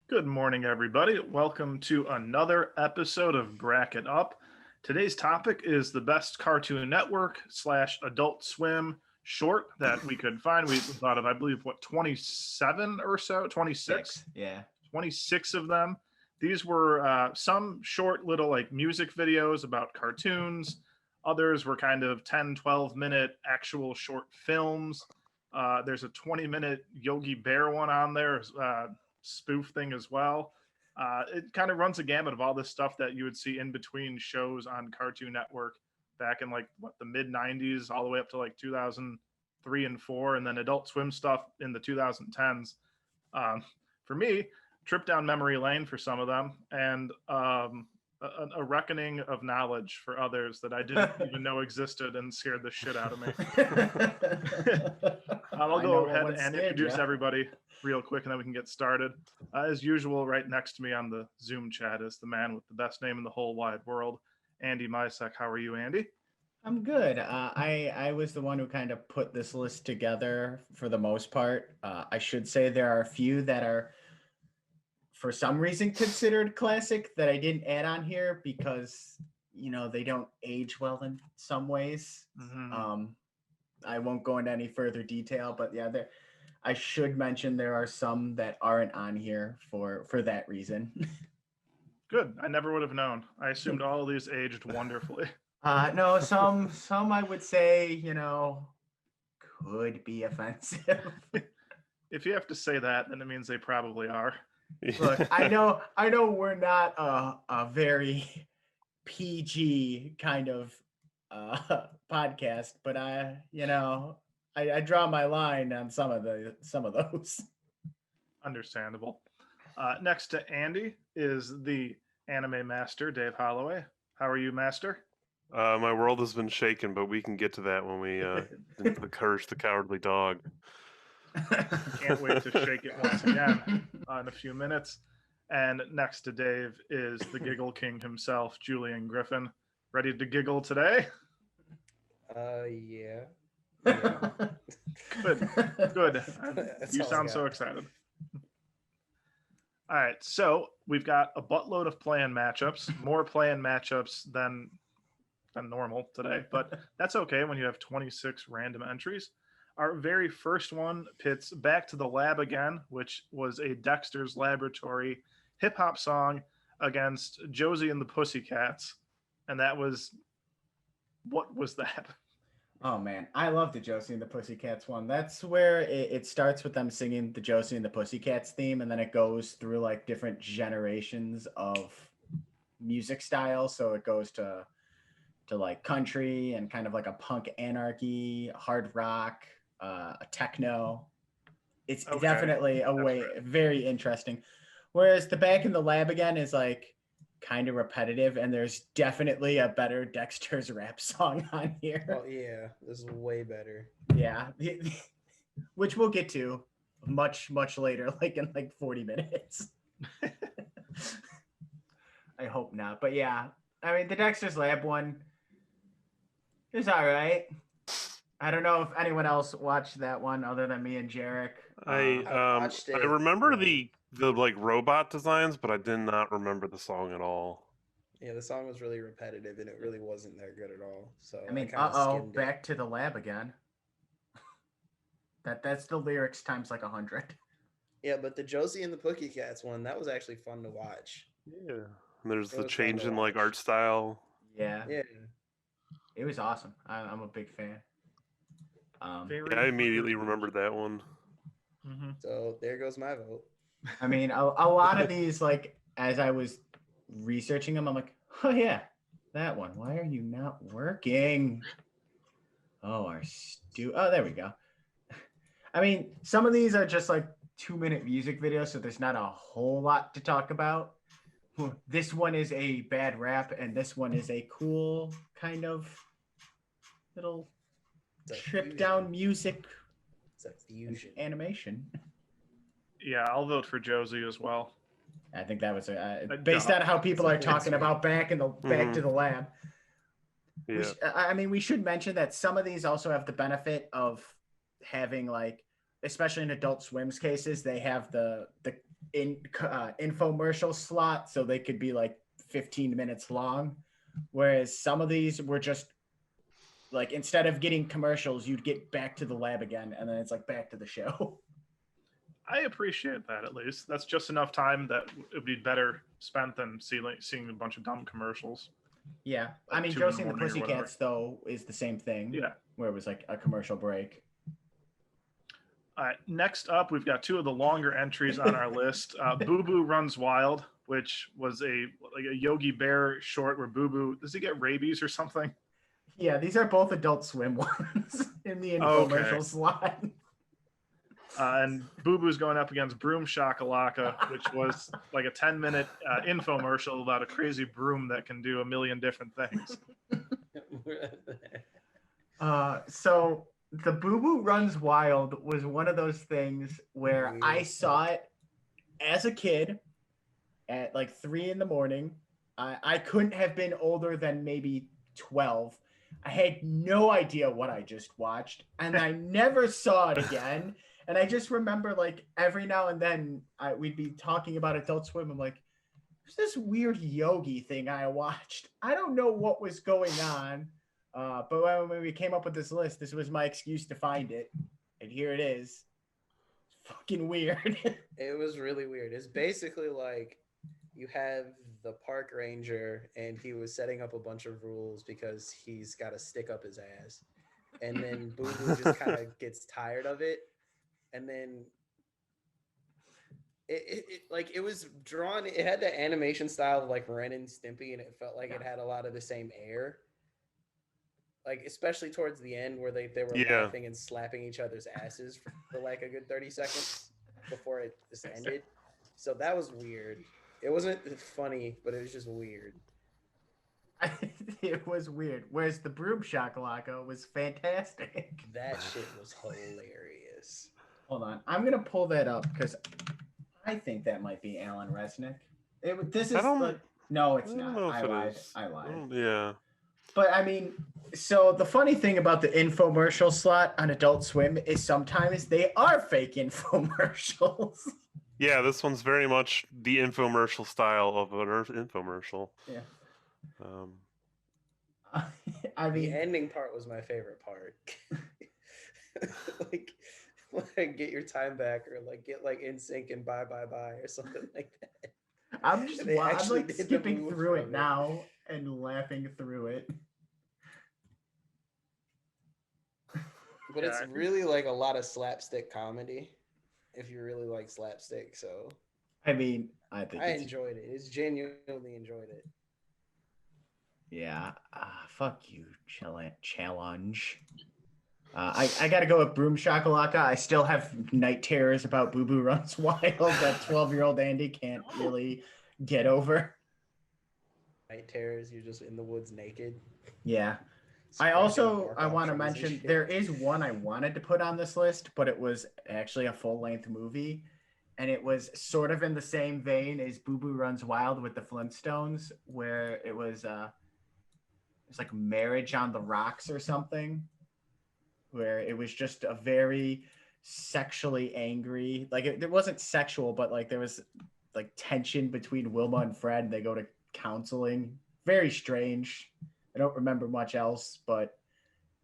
Good morning, everybody. Welcome to another episode of Bracket Up. Today's topic is the best Cartoon Network / Adult Swim short that we could find. We thought of, I believe, 27 or so? 26? Yeah. 26 of them. These were some short little music videos about cartoons. Others were kind of 10, 12-minute actual short films. There's a 20-minute Yogi Bear one on there, spoof thing as well. It kind of runs a gamut of all this stuff that you would see in between shows on Cartoon Network back in the mid 90s all the way up to 2003 and 4, and then Adult Swim stuff in the 2010s. For me, trip down memory lane for some of them, and a reckoning of knowledge for others that I didn't even know existed and scared the shit out of me. I'll go ahead and introduce everybody real quick, and then we can get started. As usual, right next to me on the Zoom chat is the man with the best name in the whole wide world, Andy Mysek. How are you, Andy? I'm good. I was the one who kind of put this list together for the most part. I should say there are a few that are, for some reason, considered classic that I didn't add on here because, they don't age well in some ways. Mm-hmm. I won't go into any further detail, but yeah, I should mention there are some that aren't on here for that reason. Good. I never would have known. I assumed all of these aged wonderfully. No, some I would say, could be offensive. If you have to say that, then it means they probably are. Look, I know we're not a very PG kind of podcast, but I draw my line on some of those. Understandable. Next to Andy is the anime master, Dave Holloway. How are you, master? My world has been shaken, but we can get to that when we into the Curse the Cowardly Dog. Can't wait to shake it once again in a few minutes. And next to Dave is the Giggle King himself, Julian Griffin. Ready to giggle today? Yeah. Good. You sound so excited. All right, so we've got a buttload of play-in matchups, more play-in matchups than normal today, but that's okay when you have 26 random entries. Our very first one pits Back to the Lab Again, which was a Dexter's Laboratory hip-hop song against Josie and the Pussycats, and that was... What was that? Oh man, I love the Josie and the Pussycats one. That's where it starts with them singing the Josie and the Pussycats theme, and then it goes through different generations of music styles. So it goes to country and kind of a punk anarchy, hard rock, a techno. It's definitely very interesting. Whereas the Back in the Lab Again is kind of repetitive, and there's definitely a better Dexter's rap song on here. Oh yeah, this is way better. Yeah, which we'll get to much later, in 40 minutes. I hope not, but yeah, I mean the Dexter's Lab one is all right. I don't know if anyone else watched that one other than me and Jarek. I watched it. I remember the robot designs, but I did not remember the song at all. Yeah, the song was really repetitive, and it really wasn't that good at all. So I mean, skimmed Back to the Lab Again. That's the lyrics times 100. Yeah, but the Josie and the Pussycats one, that was actually fun to watch. Yeah, and there's the was change fun in to watch. art style. Yeah, Yeah. it was awesome. I'm a big fan. I immediately remembered that one. Mm-hmm. So there goes my vote. I mean, a lot of these, as I was researching them, I'm like, oh yeah, that one. Why are you not working? Oh, oh, there we go. I mean, some of these are just 2-minute music videos, so there's not a whole lot to talk about. This one is a bad rap, and this one is a cool kind of little trip down music. It's a fusion Animation. Yeah, I'll vote for Josie as well. I think that was based on how people are talking about Back to the Lab. Yeah. I mean, we should mention that some of these also have the benefit of having especially in Adult Swim's cases, they have the infomercial slot, so they could be like 15 minutes long. Whereas some of these were just like, instead of getting commercials, you'd get back to the lab again, and then it's like back to the show. I appreciate that, at least. That's just enough time that it would be better spent than seeing a bunch of dumb commercials. Yeah. I Like mean, 2 in the Josie and the morning or whatever. Pussycats, though, is the same thing. Yeah. Where it was like a commercial break. Next up, we've got 2 of the longer entries on our list. Boo Boo Runs Wild, which was a Yogi Bear short where Boo Boo, does he get rabies or something? Yeah, these are both Adult Swim ones in the infomercial slot. And Boo Boo's going up against Broom Shakalaka, which was like a 10-minute infomercial about a crazy broom that can do a million different things. So the Boo Boo Runs Wild was one of those things where I saw it as a kid at like 3 a.m. I couldn't have been older than maybe 12. I had no idea what I just watched, and I never saw it again. And I just remember, like, every now and then we'd be talking about Adult Swim. I'm like, there's this weird yogi thing I watched. I don't know what was going on. But when we came up with this list, this was my excuse to find it. And here it is. It's fucking weird. It was really weird. It's basically like you have the park ranger and he was setting up a bunch of rules because he's got to stick up his ass. And then Boo Boo just kind of gets tired of it. And then it was drawn, it had the animation style of like Ren and Stimpy, and it felt like it had a lot of the same air. Like, especially towards the end where they were laughing and slapping each other's asses for like a good 30 seconds before it just ended. So that was weird. It wasn't funny, but it was just weird. It was weird. Whereas the Broom Shakalaka was fantastic. That shit was hilarious. Hold on. I'm going to pull that up because I think that might be Alan Resnick. This is like, no, it's not. I lied. Yeah. But I mean, so the funny thing about the infomercial slot on Adult Swim is sometimes they are fake infomercials. Yeah, this one's very much the infomercial style of an infomercial. Yeah. I mean, the ending part was my favorite part. like get your time back, or like get like In Sync and bye or something like that. I'm like skipping through it now and laughing through it. But it's really like a lot of slapstick comedy, if you really like slapstick. So I mean, I enjoyed it. It's genuinely enjoyed it. Yeah. Fuck you, challenge. I got to go with Broom Shakalaka. I still have night terrors about Boo Boo Runs Wild that 12-year-old Andy can't really get over. Night terrors, you're just in the woods naked. Yeah. I want to mention there is one I wanted to put on this list, but it was actually a full-length movie. And it was sort of in the same vein as Boo Boo Runs Wild with the Flintstones, where it was like Marriage on the Rocks or something, where it was just a very sexually angry, like it wasn't sexual, but like there was like tension between Wilma and Fred, and they go to counseling. Very strange. I don't remember much else, but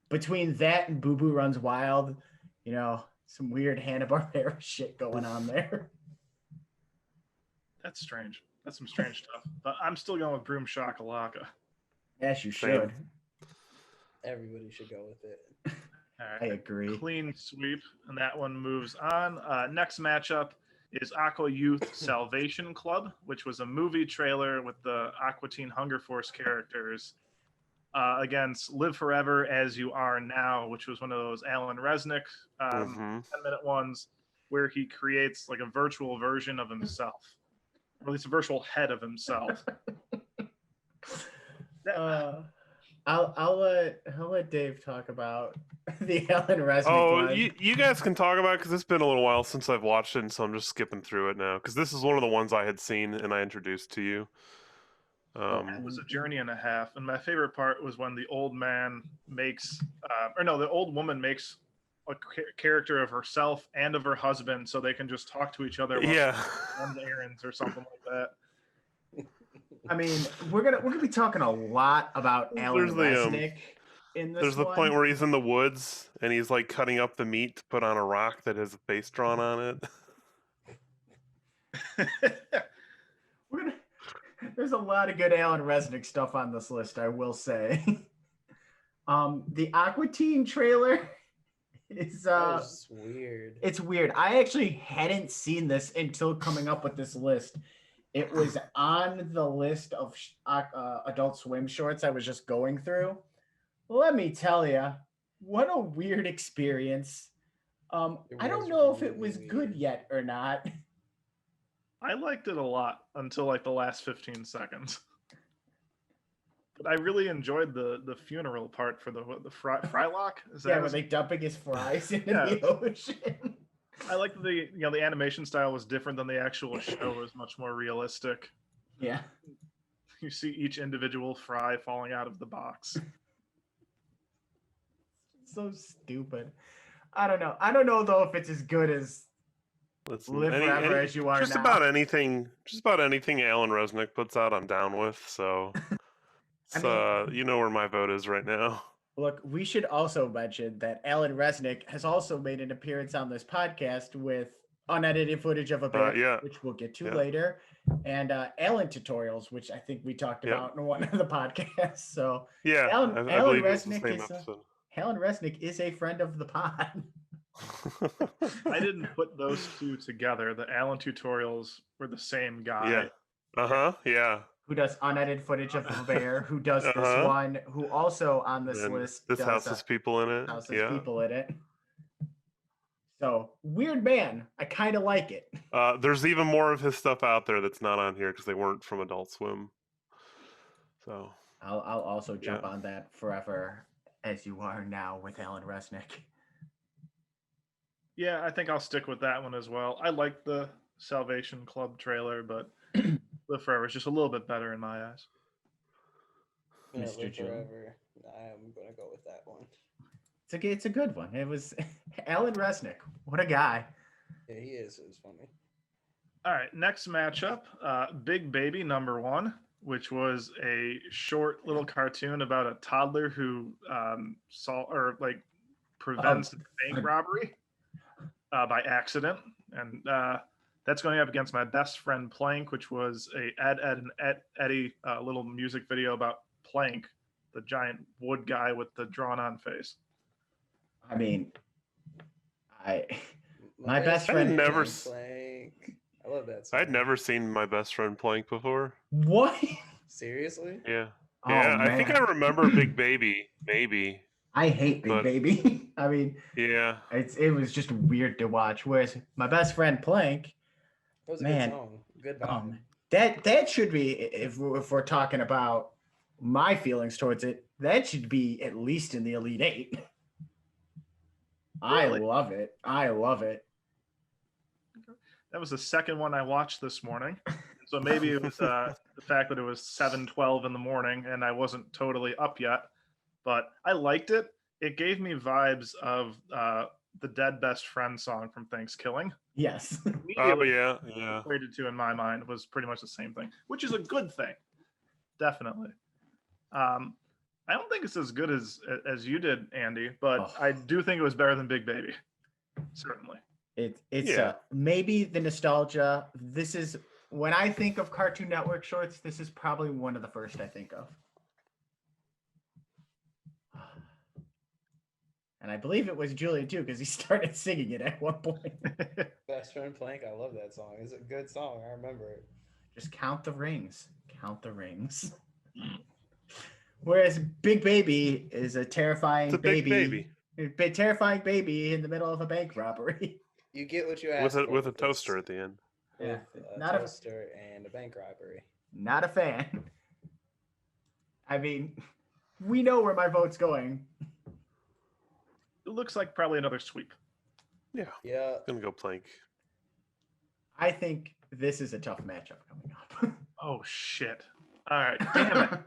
between that and Boo Boo Runs Wild, you know, some weird Hanna-Barbera shit going on there. That's strange. That's some strange stuff. But I'm still going with Broom Shakalaka. Yes, you should. Everybody should go with it. All right. I agree. Clean sweep, and that one moves on. Next matchup is Aqua Youth Salvation Club, which was a movie trailer with the Aqua Teen Hunger Force characters against Live Forever As You Are Now, which was one of those Alan Resnick 10-minute ones where he creates like a virtual version of himself, or at least a virtual head of himself. I'll let Dave talk about the Alan Resnick one. You guys can talk about it because it's been a little while since I've watched it, and so I'm just skipping through it now because this is one of the ones I had seen and I introduced to you. It was a journey and a half, and my favorite part was when the old man makes, the old woman makes character of herself and of her husband, so they can just talk to each other while Yeah. she runs errands or something like that. I mean, we're gonna be talking a lot about Alan Resnick in this There's the one. point where he's in the woods and he's like cutting up the meat to put on a rock that has a face drawn on it. There's a lot of good Alan Resnick stuff on this list, I will say. The Aqua Teen trailer is weird. It's weird. I actually hadn't seen this until coming up with this list. It was on the list of Adult Swim shorts I was just going through. Let me tell you, what a weird experience. I don't know if it was good yet or not. I liked it a lot until like the last 15 seconds. But I really enjoyed the funeral part for the Frylock. Is that where they dumping his fries into the ocean. I like the the animation style was different than the actual show. It was much more realistic. Yeah. You see each individual fry falling out of the box. So stupid. I don't know. I don't know though if it's as good as Live Forever As You Are just Now. about anything Alan Resnick puts out, I'm down with. So, you know where my vote is right now. Look, we should also mention that Alan Resnick has also made an appearance on this podcast with unedited footage of a bear, which we'll get to later, and Alan tutorials, which I think we talked about in one of the podcasts. So Alan Resnick is a friend of the pod. I didn't put those two together. The Alan tutorials were the same guy. Who does unedited footage of a bear? Who does this one? Who also on this list? This house has people in it. People in it. So weird man. I kind of like it. There's even more of his stuff out there that's not on here because they weren't from Adult Swim. So I'll also jump on that Forever As You Are Now with Alan Resnick. Yeah, I think I'll stick with that one as well. I like the Salvation Club trailer, but Live Forever is just a little bit better in my eyes. Mr. Joe. Forever. I'm gonna go with that one. It's a good one. It was Alan Resnick. What a guy. Yeah, he is. It was funny. All right, next matchup, Big Baby #1, which was a short little cartoon about a toddler who prevents a bank robbery by accident, and that's going up against My Best Friend Plank, which was a Ed and Eddie little music video about Plank, the giant wood guy with the drawn-on face. I mean, my best friend Plank. I love that song. I'd never seen My Best Friend Plank before. What? Seriously? Yeah. Oh, yeah, man. I think I remember Big Baby, maybe. I hate Big Baby. I mean, it was just weird to watch. Whereas My Best Friend Plank, that was a good song. Good vibe. That should be, if we're talking about my feelings towards it, that should be at least in the Elite Eight. Really? I love it. That was the second one I watched this morning. So maybe it was the fact that it was 7:12 in the morning and I wasn't totally up yet, but I liked it. It gave me vibes of the Dead Best Friend song from Thanksgiving. Yes. Oh, yeah. Equated to in my mind was pretty much the same thing, which is a good thing. Definitely. I don't think it's as good as you did, Andy, but I do think it was better than Big Baby. Certainly. It's maybe the nostalgia. This is when I think of Cartoon Network shorts, this is probably one of the first I think of. And I believe it was Julian too, because he started singing it at one point. Best Friend Plank, I love that song. It's a good song. I remember it. Just count the rings. Count the rings. Whereas Big Baby is a terrifying baby. A terrifying baby in the middle of a bank robbery. You get what you asked for. With a toaster at the end. Yeah, not a toaster and a bank robbery. Not a fan. I mean, we know where my vote's going. It looks like probably another sweep. Yeah. Gonna go Plank. I think this is a tough matchup coming up. Oh shit! All right, damn it. All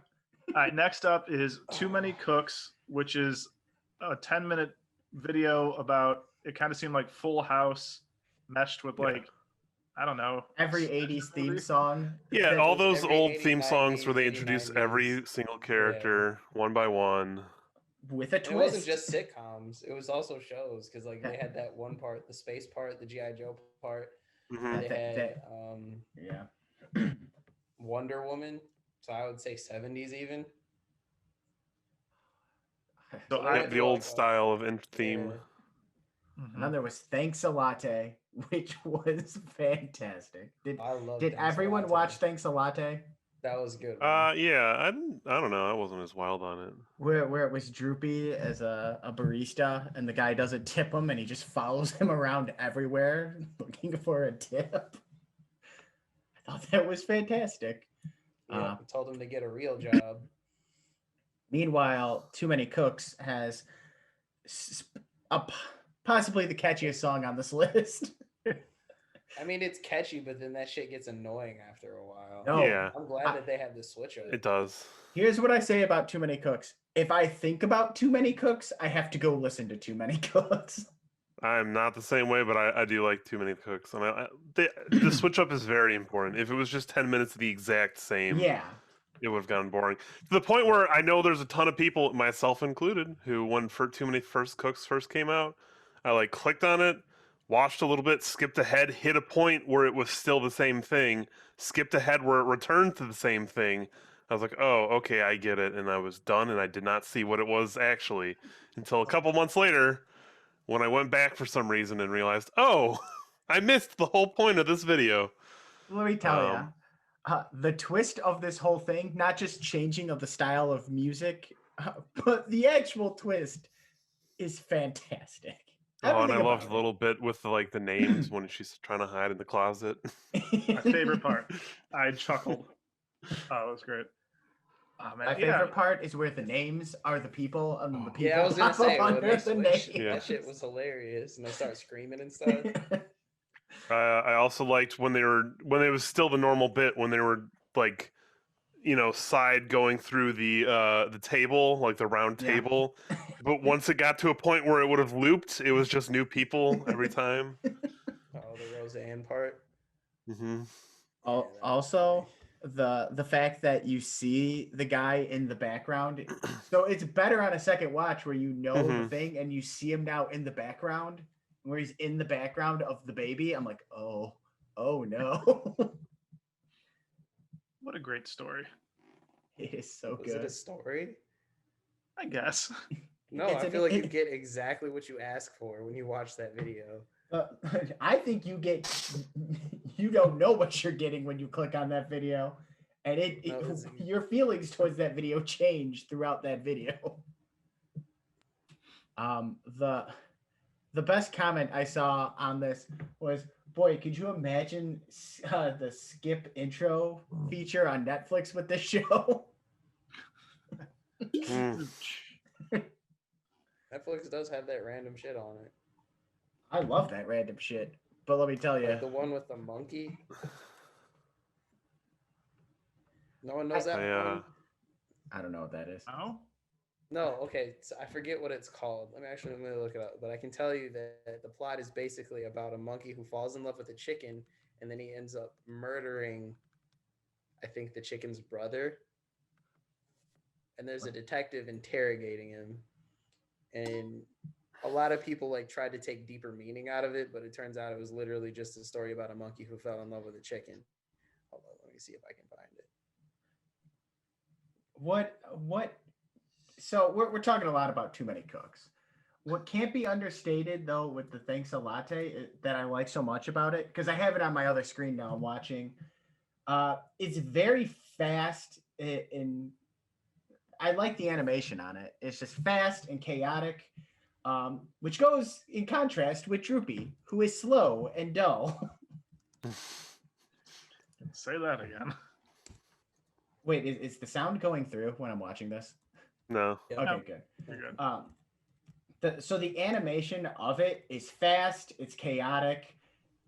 right, next up is Too Many Cooks, which is a 10-minute video about it kind of seemed like Full House meshed with Yeah. like I don't know Every sketch 80s theme movie. song. Yeah, that- all was those every old 80s, theme songs where they 90s, introduce 90s. every single character one by one. with a And twist. it wasn't just sitcoms; it was also shows because like they had that one part, the space part, the GI Joe part. Mhm. They had yeah. Wonder Woman, so I would say 70s even. So they I went The through, old like, style of theme. yeah, And then there was Thanks a Latte, which was fantastic. I love Did Thanks a everyone Latte. watch Thanks a Latte? That was a good. One. Yeah, I don't know. I wasn't as wild on it. Where it was Droopy as a barista, and the guy doesn't tip him, and he just follows him around everywhere looking for a tip. I thought that was fantastic. Yeah, told him to get a real job. Meanwhile, Too Many Cooks has possibly the catchiest song on this list. I mean, it's catchy, but then that shit gets annoying after a while. No, Yeah, I'm glad that they have this switch up. it does. Here's what I say about Too Many Cooks. If I think about Too Many Cooks, I have to go listen to Too Many Cooks. I'm not the same way, but I do like Too Many Cooks. I mean, the switch up is very important. If it was just 10 minutes of the exact same, Yeah. it would have gotten boring. To the point where I know there's a ton of people, myself included, who when Too Many Cooks first came out, I like clicked on it, watched a little bit, skipped ahead, hit a point where it was still the same thing, skipped ahead where it returned to the same thing. I was like, oh, okay, I get it. And I was done, and I did not see what it was actually until a couple months later when I went back for some reason and realized, oh, I missed the whole point of this video. Let me tell you, the twist of this whole thing, not just changing of the style of music, but the actual twist is fantastic. Oh, and I Everything loved about a little bit with like the names when she's trying to hide in the closet. my favorite part. I chuckled. Oh, it was great. Oh, man. My favorite part is where the names are the people and the people Yeah, I was gonna pop up say when under they the switch, names. that shit was hilarious, and they start screaming and stuff. I also liked when it was still the normal bit when they were like, side going through the table, like the round Yeah. table. But once it got to a point where it would have looped, it was just new people every time. Oh, the Roseanne part. Hmm. Also, the fact that you see the guy in the background, so it's better on a second watch where you know the Mhm. thing and you see him now in the background, where he's in the background of the baby. I'm like, oh no. What a great story. It is so Was it good. a story? I guess. No, It's I an- feel like you get exactly what you ask for when you watch that video. I think you don't know what you're getting when you click on that video, and No, it's- your feelings towards that video change throughout that video. The best comment I saw on this was, boy, could you imagine the skip intro feature on Netflix with this show? Mm. Netflix does have that random shit on it. I love that random shit, but let me tell you, Like the one with the monkey. No one knows that one? I don't know what that is. No? No, okay. So I forget what it's called. Let me look it up. But I can tell you that the plot is basically about a monkey who falls in love with a chicken, and then he ends up murdering, I think, the chicken's brother. And there's a detective interrogating him. And a lot of people like tried to take deeper meaning out of it, but it turns out it was literally just a story about a monkey who fell in love with a chicken. Hold on, let me see if I can find it. What? So we're talking a lot about Too Many Cooks. What can't be understated though with the Thanks a Latte that I like so much about it, because I have it on my other screen now. I'm watching. It's very fast and I like the animation on it. It's just fast and chaotic, which goes in contrast with Droopy, who is slow and dull. Say that again. Wait, is the sound going through when I'm watching this? No. Yep. Okay, No. good. You're good. So the animation of it is fast, it's chaotic,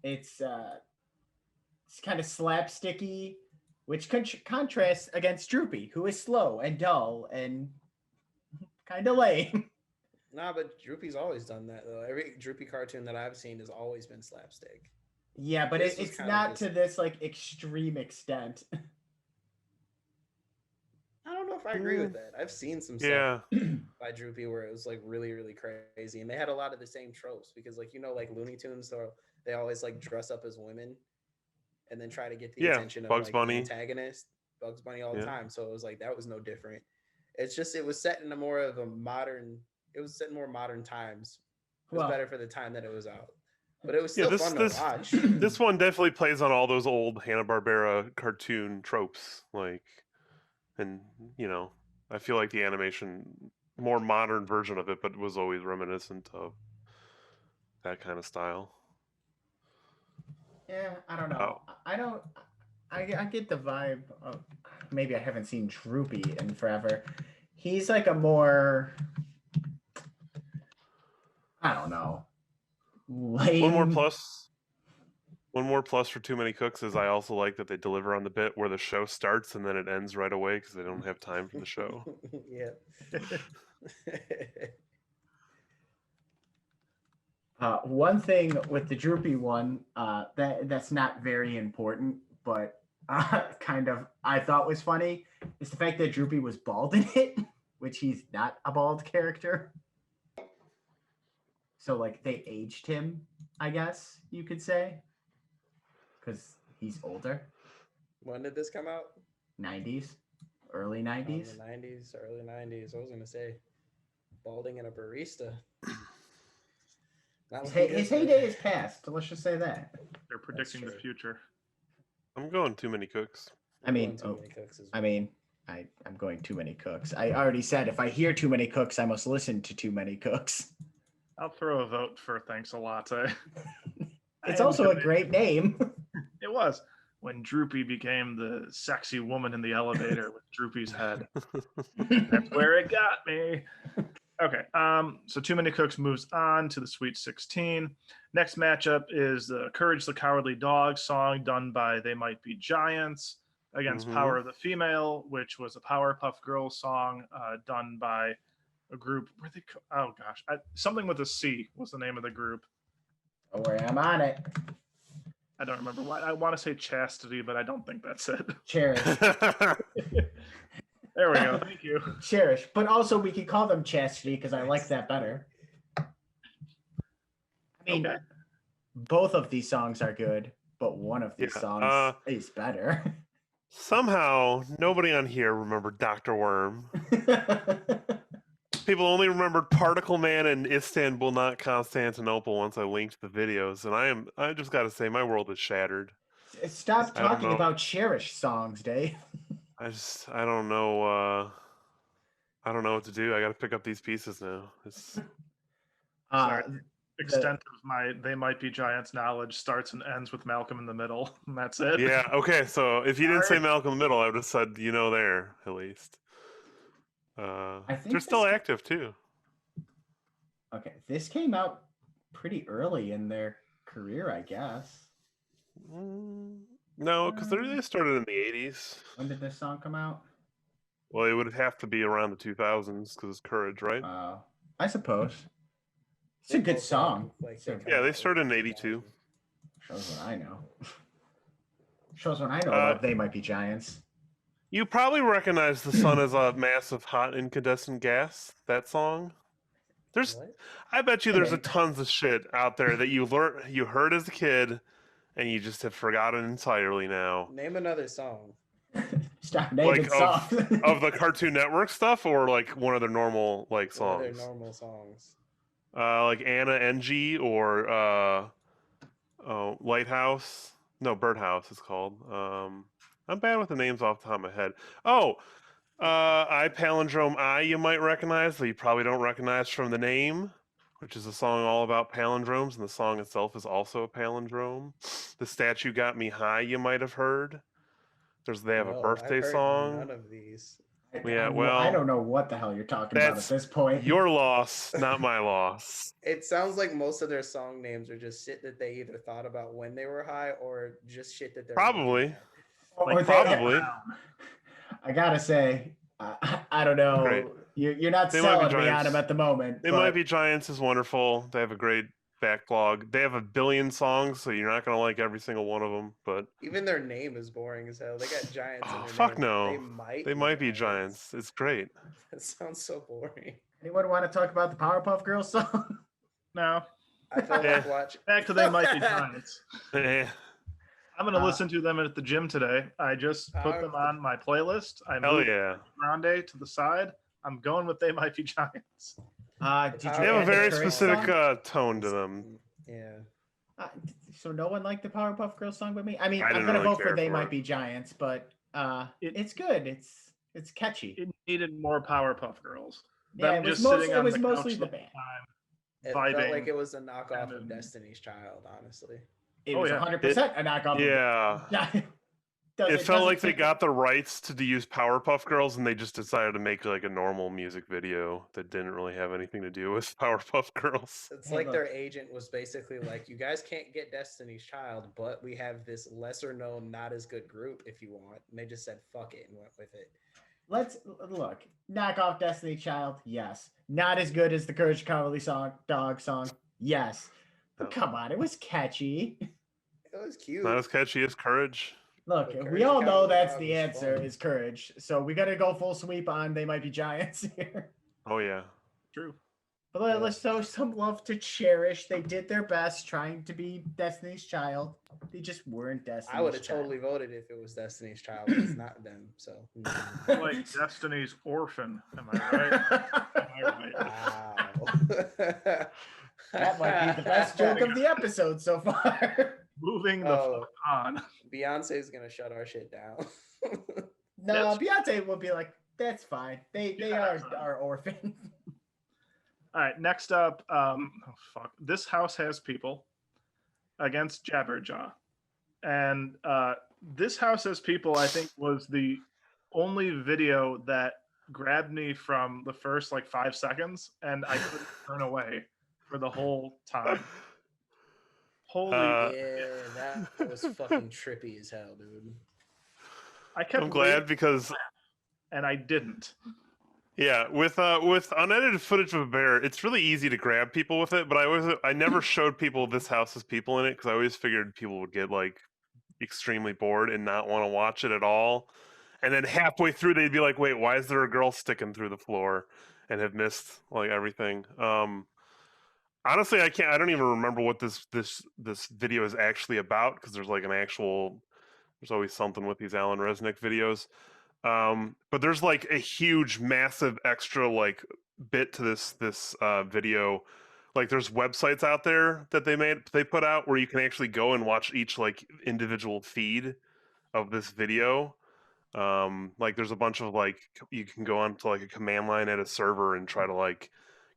it's kind of slapsticky, which contrasts against Droopy, who is slow and dull and kind of lame. Nah, but Droopy's always done that though. Every Droopy cartoon that I've seen has always been slapstick. Yeah, but This was it's kind of not just- to this like extreme extent. I don't know if I agree with that. I've seen some stuff Yeah. by Droopy where it was like really, really crazy, and they had a lot of the same tropes because, like, like Looney Tunes, or they always like dress up as women and then try to get the Yeah, attention of Bugs like Bunny. the antagonist, Bugs Bunny, all the Yeah. time. So it was like that was no different. It's just it was set in a more of a modern. It was set in more modern times. It was Well, better for the time that it was out, but it was Yeah, still this fun this to watch. this one definitely plays on all those old Hanna-Barbera cartoon tropes, like, and I feel like the animation, more modern version of it, but was always reminiscent of that kind of style. yeah, I don't Oh. know. I don't. I get the vibe of maybe I haven't seen Droopy in forever. He's like a more, I don't know, lame. One more plus for Too Many Cooks is I also like that they deliver on the bit where the show starts and then it ends right away because they don't have time for the show. Yeah. One thing with the Droopy one that's not very important, but kind of I thought was funny is the fact that Droopy was bald in it, which he's not a bald character. So like they aged him, I guess you could say, because he's older. When did this come out? 90s, early Oh, 90s. the 90s, early 90s. I was gonna say, balding and a barista. Not looking His good for- heyday is past. So let's just say that. They're predicting the true. future. I'm going Too Many Cooks. I mean, Too Many Cooks as I mean, I'm going Too Many Cooks. I already said if I hear Too Many Cooks, I must listen to Too Many Cooks. I'll throw a vote for Thanks a Latte. It's And also a great name. It was when Droopy became the sexy woman in the elevator with Droopy's head. That's where it got me. Okay, so Too Many Cooks moves on to the Sweet 16. Next matchup is the Courage the Cowardly Dog song done by They Might Be Giants against Mhm. Power of the Female, which was a Powerpuff Girls song done by a group. Oh gosh, something with a C was the name of the group. Don't worry, I'm on it. I don't remember why. I want to say Chastity, but I don't think that's it. Cherish. There we go. Thank you. Cherish. But also we can call them Chastity because I like that better. I mean, Okay. both of these songs are good, but one of these Yeah, songs is better. Somehow, nobody on here remembered Dr. Worm. People only remembered Particle Man and Istanbul, not Constantinople once I linked the videos. And I just got to say, my world is shattered. Stop I don't talking know. about Cherish songs, Dave. I don't know. I don't know what to do. I got to pick up these pieces now. Sorry. Extent of my They Might Be Giants knowledge starts and ends with Malcolm in the Middle. And that's it. Yeah, okay. So if you didn't say Sorry. Malcolm in the Middle, I would have said, there, at least. think They're still this- active, too. Okay, this came out pretty early in their career, I guess. No, because they started in the 80s. When did this song come out? Well, it would have to be around the 2000s because it's Courage, right? I suppose. It's They a good both song. like So- come Yeah, they out started in like 82. 2000. Shows what I know. Shows what I know about They Might Be Giants. You probably recognize The Sun as a Massive Hot Incandescent Gas, that song. What? I bet you there's a Maybe. tons of shit out there that you heard as a kid and you just have forgotten entirely now. Name another song. Stop naming Like songs. of the Cartoon Network stuff or like one of their normal like What are their songs. normal songs? Like Anna NG or Lighthouse. No, Birdhouse it's called. I'm bad with the names off the top of my head. Oh, I Palindrome I you might recognize, though you probably don't recognize from the name, which is a song all about palindromes, and the song itself is also a palindrome. The Statue Got Me High you might have heard. They have a No, birthday I've heard song. None of these. Yeah, I well, don't know what the hell you're talking about at that's this point. Your loss, not my loss. It sounds like most of their song names are just shit that they either thought about when they were high or just shit that they're Probably. looking at. Or Like, they- probably. I gotta say, I don't know. Great. You're not They might be selling me on giants. them at the moment. They but Might Be Giants is wonderful. They have a great backlog. They have 1 billion songs, so you're not gonna like every single one of them. But Even their name is boring as hell. They got giants in oh their fuck name. no, they might be giants. It's great. That sounds so boring. Anyone want to talk about the Powerpuff Girls song? No. I felt like watching. Back to They Might Be Giants. Eh. I'm going to listen to them at the gym today. I just put them on my playlist. I Hell moved yeah. Grande to the side. I'm going with They Might Be Giants. Did you They have a add the very Courage specific song? tone to them. Yeah. So no one liked the Powerpuff Girls song but me? I mean, I I'm didn't gonna really vote for care They for Might it. Be Giants, but it's good. It's catchy. It needed more Powerpuff Girls. Yeah, Them it was just sitting on mostly the mostly couch the the band. time, It vibing. felt like it was a knockoff of and- Destiny's Child, honestly. It Oh, was yeah. 100% a knockoff. Yeah. It felt like they got the rights to use Powerpuff Girls, and they just decided to make like a normal music video that didn't really have anything to do with Powerpuff Girls. It's Hey, like look. their agent was basically like, you guys can't get Destiny's Child, but we have this lesser known, not as good group if you want. And they just said, fuck it, and went with it. Let's look. Knock off Destiny Child, yes. Not as good as the Courage Cowardly Dog song, yes. But come on, it was catchy. It was cute. Not as catchy as Courage. Look, The we Courage all the know Cowardly that's Dog the was answer fun. is Courage. So we got to go full sweep on They Might Be Giants here. Oh yeah. True. But let's show some love to Cherish. They did their best trying to be Destiny's Child. They just weren't Destiny's I would have Child. totally voted if it was Destiny's Child, but it's not them. So, Like Destiny's Orphan. Am I right? Am I right? wow. That might be the best joke of the episode so far. Moving the Oh. fuck on. Beyonce's gonna shut our shit down. No, Beyonce would be like, that's fine. They Yeah, are orphans. All right, next up, This House Has People against Jabberjaw. And This House Has People, I think, was the only video that grabbed me from the first like 5 seconds, and I couldn't turn away for the whole time. Holy, Yeah, that was fucking trippy as hell, dude. I kept I'm glad waiting, because and I didn't. yeah, with unedited footage of a bear, it's really easy to grab people with it. But I never showed people This House Has People in it because I always figured people would get like extremely bored and not want to watch it at all. And then halfway through, they'd be like, "Wait, why is there a girl sticking through the floor?" and have missed like everything. Honestly, I don't even remember what this video is actually about because there's like there's always something with these Alan Resnick videos. But there's like a huge, massive extra like bit to this video. Like there's websites out there that they put out where you can actually go and watch each like individual feed of this video. Like there's a bunch of like you can go on to like a command line at a server and try to like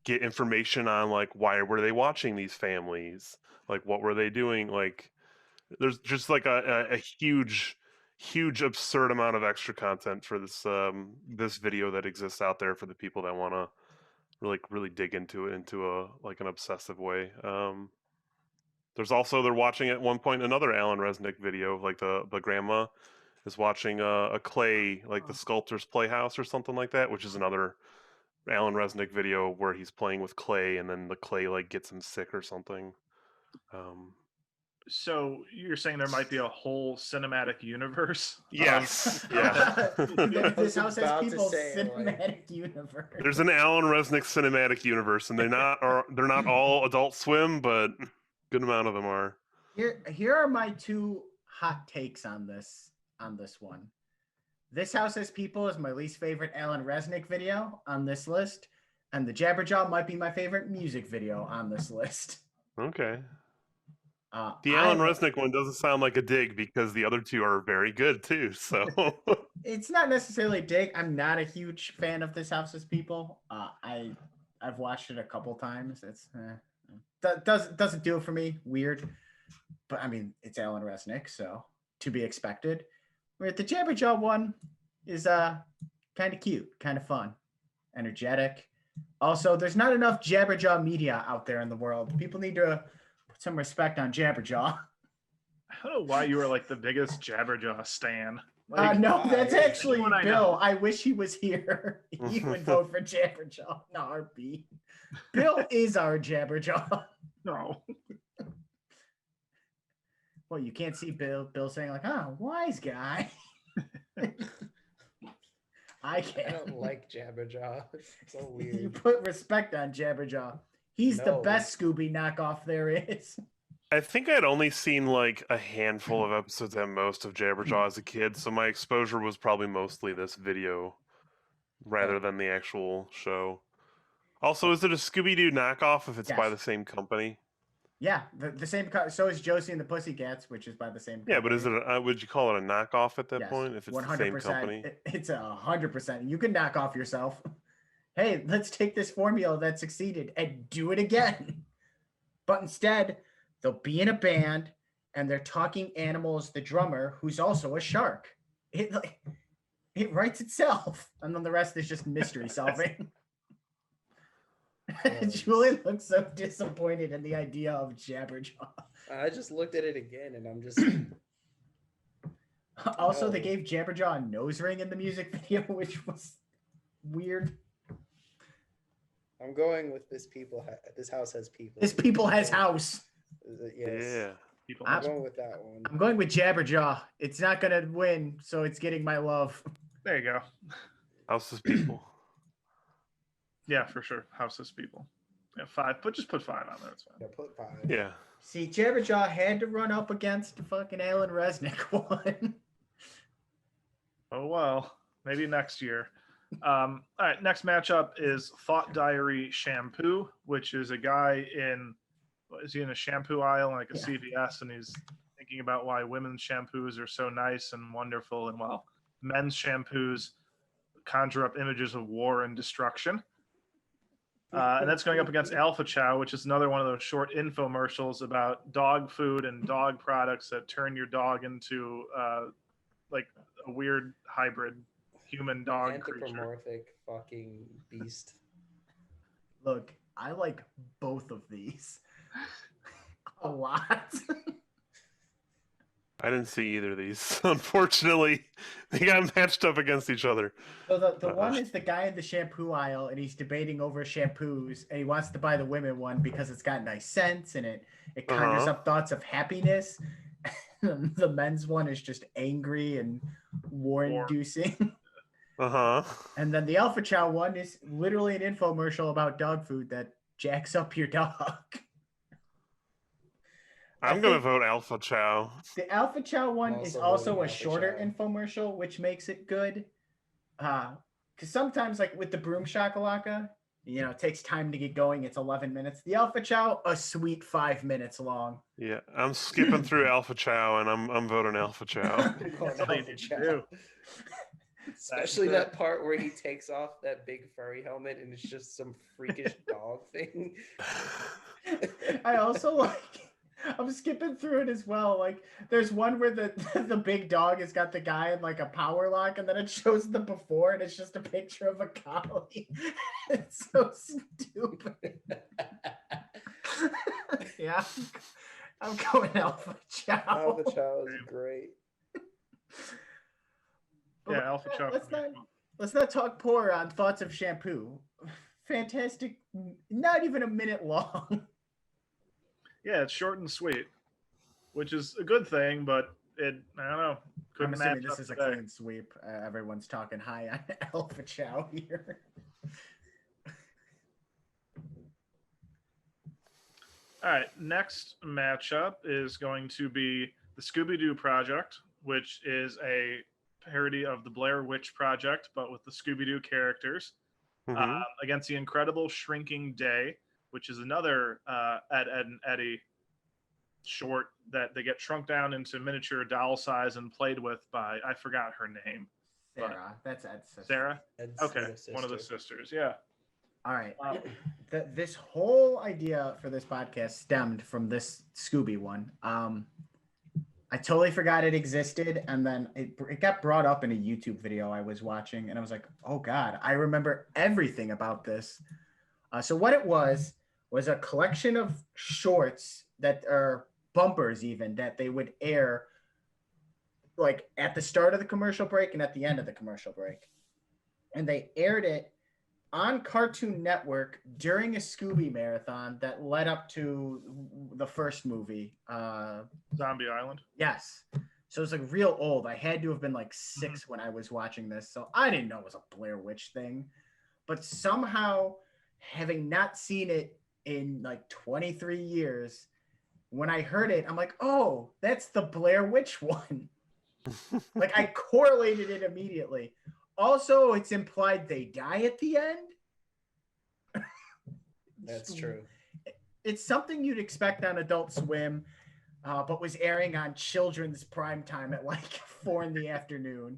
get information on like why were they watching these families, like what were they doing. Like there's just like a huge absurd amount of extra content for this video that exists out there for the people that want to really dig into it into a like an obsessive way. There's also they're watching at one point another Alan Resnick video, like the grandma is watching a clay, like the sculptor's playhouse or something like that, which is another Alan Resnick video where he's playing with clay and then the clay like gets him sick or something. So you're saying there might be a whole cinematic universe? Yes. Yeah. This House Has about to People say, like- cinematic universe. There's an Alan Resnick cinematic universe, and they're not all Adult Swim, but a good amount of them are. Here are my two hot takes on this one. This House Has People is my least favorite Alan Resnick video on this list, and the Jabberjaw might be my favorite music video on this list. Okay. The Alan Resnick one doesn't sound like a dig because the other two are very good too. So it's not necessarily a dig. I'm not a huge fan of This House Has People. I've watched it a couple times. It's doesn't do it for me. Weird, but I mean it's Alan Resnick, so to be expected. Where the Jabberjaw one is kind of cute, kind of fun, energetic. Also, there's not enough Jabberjaw media out there in the world. People need to put some respect on Jabberjaw. I don't know why you were like the biggest Jabberjaw stan. No, that's actually Anyone I Bill. know. I wish he was here. He would vote for Jabberjaw in a heartbeat. Bill is our Jabberjaw. No. Well, you can't see Bill saying like, wise guy. I can't. I don't like Jabberjaw. It's so weird. You put respect on Jabberjaw. He's the No. best Scooby knockoff there is. I think I'd only seen like a handful of episodes at most of Jabberjaw as a kid, so my exposure was probably mostly this video rather than the actual show. Also, is it a Scooby-Doo knockoff if it's by the same company? Yeah, the same. So is Josie and the Pussycats, which is by the same company. Yeah, but is it? Would you call it a knockoff at that Yes, point if it's 100%. the same company? It's 100%. You can knock off yourself. Hey, let's take this formula that succeeded and do it again. But instead, they'll be in a band and they're talking animals. The drummer, who's also a shark, it writes itself, and then the rest is just mystery solving. Julian looks so disappointed in the idea of Jabberjaw. I just looked at it again, and I'm just. Also, they gave Jabberjaw a nose ring in the music video, which was weird. I'm going with this people. This house has people. This people has house. Yes. Yeah. People I'm going with that one. I'm going with Jabberjaw. It's not gonna win, so it's getting my love. There you go. House's people. Yeah, for sure. Houseless people. Yeah, 5. Just put 5 on there. It's fine. Yeah, put 5. Yeah. See, Jabberjaw had to run up against the fucking Alan Resnick one. Oh well, maybe next year. All right, next matchup is Thought Diary Shampoo, which is a guy is he in a shampoo aisle like a CVS, and he's thinking about why women's shampoos are so nice and wonderful, and while men's shampoos conjure up images of war and destruction. And that's going up against Alpha Chow, which is another one of those short infomercials about dog food and dog products that turn your dog into like a weird hybrid human dog creature. Anthropomorphic fucking beast. Look, I like both of these a lot. I didn't see either of these. Unfortunately, they got matched up against each other. So the one is the guy in the shampoo aisle, and he's debating over shampoos, and he wants to buy the women one because it's got nice scents and it conjures up thoughts of happiness. The men's one is just angry and war-inducing. And then the Alpha Chow one is literally an infomercial about dog food that jacks up your dog. I'm going to vote Alpha Chow. The Alpha Chow one is also a shorter infomercial, which makes it good. Because sometimes, like with the Broom Shakalaka, it takes time to get going. It's 11 minutes. The Alpha Chow, a sweet 5 minutes long. Yeah, I'm skipping through Alpha Chow, and I'm voting Alpha Chow. Alpha Chow. Especially that part where he takes off that big furry helmet and it's just some freakish dog thing. I also like... I'm skipping through it as well. Like, there's one where the big dog has got the guy in like a power lock, and then it shows the before, and it's just a picture of a collie. It's so stupid. Yeah, I'm going Alpha Chow. Alpha Chow is great. Yeah, Alpha Chow. Let's not talk poor on thoughts of shampoo. Fantastic. Not even a minute long. Yeah, it's short and sweet, which is a good thing, but I don't know. I'm assuming this is a clean sweep. Everyone's talking high on Alpha Chow here. All right, next matchup is going to be the Scooby-Doo Project, which is a parody of the Blair Witch Project, but with the Scooby-Doo characters, against the Incredible Shrinking Day, which is another Ed, and Eddie short that they get shrunk down into miniature doll size and played with by, I forgot her name. Sarah. That's Ed's sister. Sarah? Ed's Okay, one of the sisters, yeah. All right. This whole idea for this podcast stemmed from this Scooby one. I totally forgot it existed, and then it got brought up in a YouTube video I was watching, and I was like, oh God, I remember everything about this. So what it was a collection of shorts that are bumpers even that they would air like at the start of the commercial break and at the end of the commercial break. And they aired it on Cartoon Network during a Scooby marathon that led up to the first movie. Zombie Island. Yes. So it's like real old. I had to have been like 6 when I was watching this. So I didn't know it was a Blair Witch thing. But somehow, having not seen it in like 23 years, when I heard it, I'm like, oh, that's the Blair Witch one. Like I correlated it immediately. Also, it's implied they die at the end. That's true. It's something you'd expect on Adult Swim, but was airing on children's primetime at like 4 in the afternoon.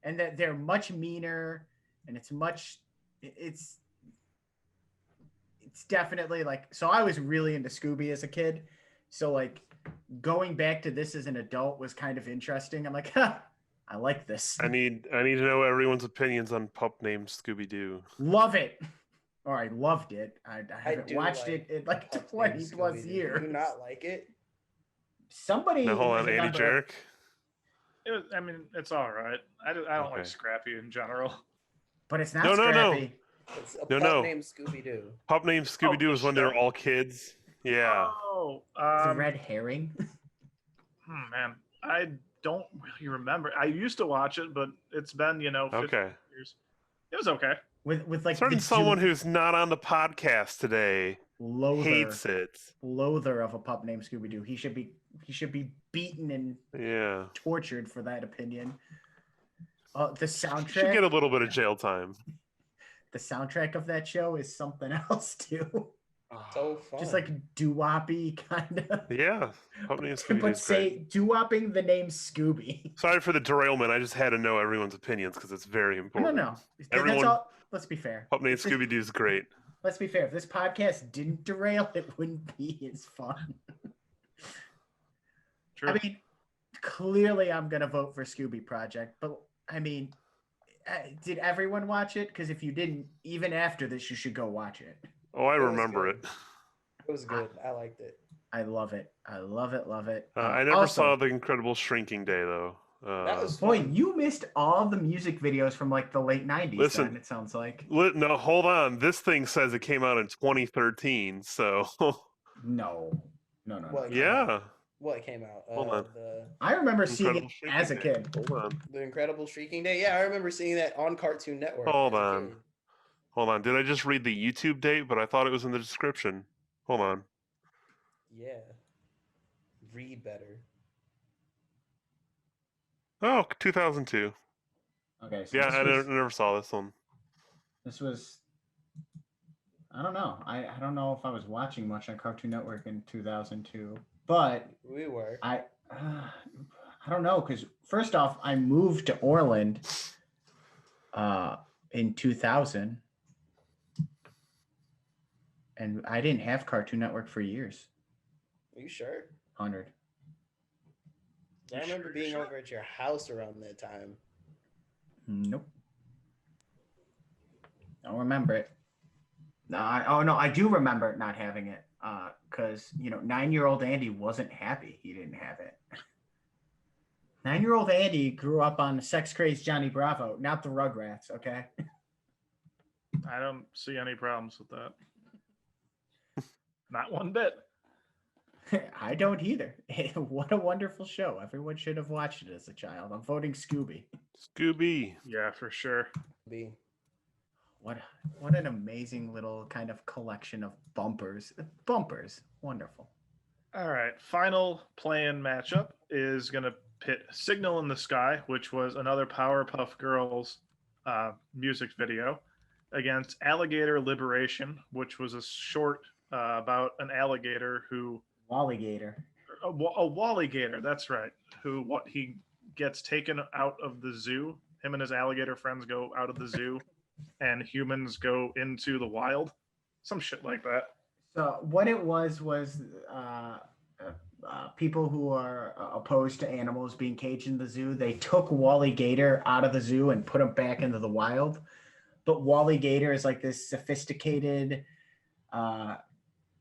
And that they're much meaner, and it's definitely like, so I was really into Scooby as a kid. So like going back to this as an adult was kind of interesting. I'm like, I like this. I need to know everyone's opinions on pup named Scooby Doo. Love it. Or I loved it. I haven't watched like it in like Pup 20 named plus Scooby-Doo. years. Do you not like it? Somebody. Now hold on, was Andy another- Jarek. I mean, it's all right. I don't Okay. like Scrappy in general. But it's not No. Scrappy. It's a No, pup no. named Scooby-Doo. Pup named Scooby Doo the is when they're show? all kids. Yeah. Oh, The red herring. man, I don't really remember. I used to watch it, but it's been 50 Okay. years. It was okay. With like Certain the someone who's not on the podcast today hates it. loather of a pup named Scooby-Doo. He should be beaten and Yeah. tortured for that opinion. The Should soundtrack. get a little bit of jail time. The soundtrack of that show is something else too. So fun. Just like doo-woppy kind of. Yeah. Pup named Scooby Doo But is say great. doo-wopping the name Scooby. Sorry for the derailment. I just had to know everyone's opinions because it's very No, important. no. Everyone- That's all. Let's be fair. Pup named Scooby Doo is great. Let's be fair. If this podcast didn't derail, it wouldn't be as fun. True. I mean, clearly I'm going to vote for Scooby Project, but I mean, did everyone watch it? Because if you didn't, even after this, you should go watch it. Oh, I It was remember good. it. It was good. I liked it. I love it. I love it. Love it. I never Also, saw The Incredible Shrinking Day, though. That was Boy, fun. you missed all the music videos from like the late 90s. Listen. Then, it sounds like. No, hold on. This thing says it came out in 2013, so... No. What? yeah. What came out? Hold on. I remember seeing it Incredible as a Shrinking kid. Day. Hold on. The Incredible Shrieking Day. Yeah, I remember seeing that on Cartoon Network. Hold as a on. kid. Hold on. Did I just read the YouTube date? But I thought it was in the description. Hold on. Yeah. Read better. Oh, 2002. Okay. So Yeah, this I was, never saw this one. This was. I don't know. I don't know if I was watching much on Cartoon Network in 2002, but We were. I don't know, because first off, I moved to Orland in 2000, and I didn't have Cartoon Network for years. Are you sure? 100. I remember being over at your house around that time. Nope. Don't remember it. No, I do remember not having it. Because 9-year-old Andy wasn't happy he didn't have it. 9-year-old Andy grew up on Sex Crazed Johnny Bravo, not the Rugrats. Okay. I don't see any problems with that. Not one bit. I don't either. What a wonderful show. Everyone should have watched it as a child. I'm voting Scooby. Scooby. Yeah, for sure. B. What an amazing little kind of collection of bumpers. Bumpers. Wonderful. All right. Final play-in matchup is going to pit Signal in the Sky, which was another Powerpuff Girls music video, against Alligator Liberation, which was a short about an alligator who... Wallygator. A Wallygator, that's right. He gets taken out of the zoo. Him and his alligator friends go out of the zoo, and humans go into the wild. Some shit like that. So what it was people who are opposed to animals being caged in the zoo, they took Wally Gator out of the zoo and put him back into the wild. But Wally Gator is like this sophisticated,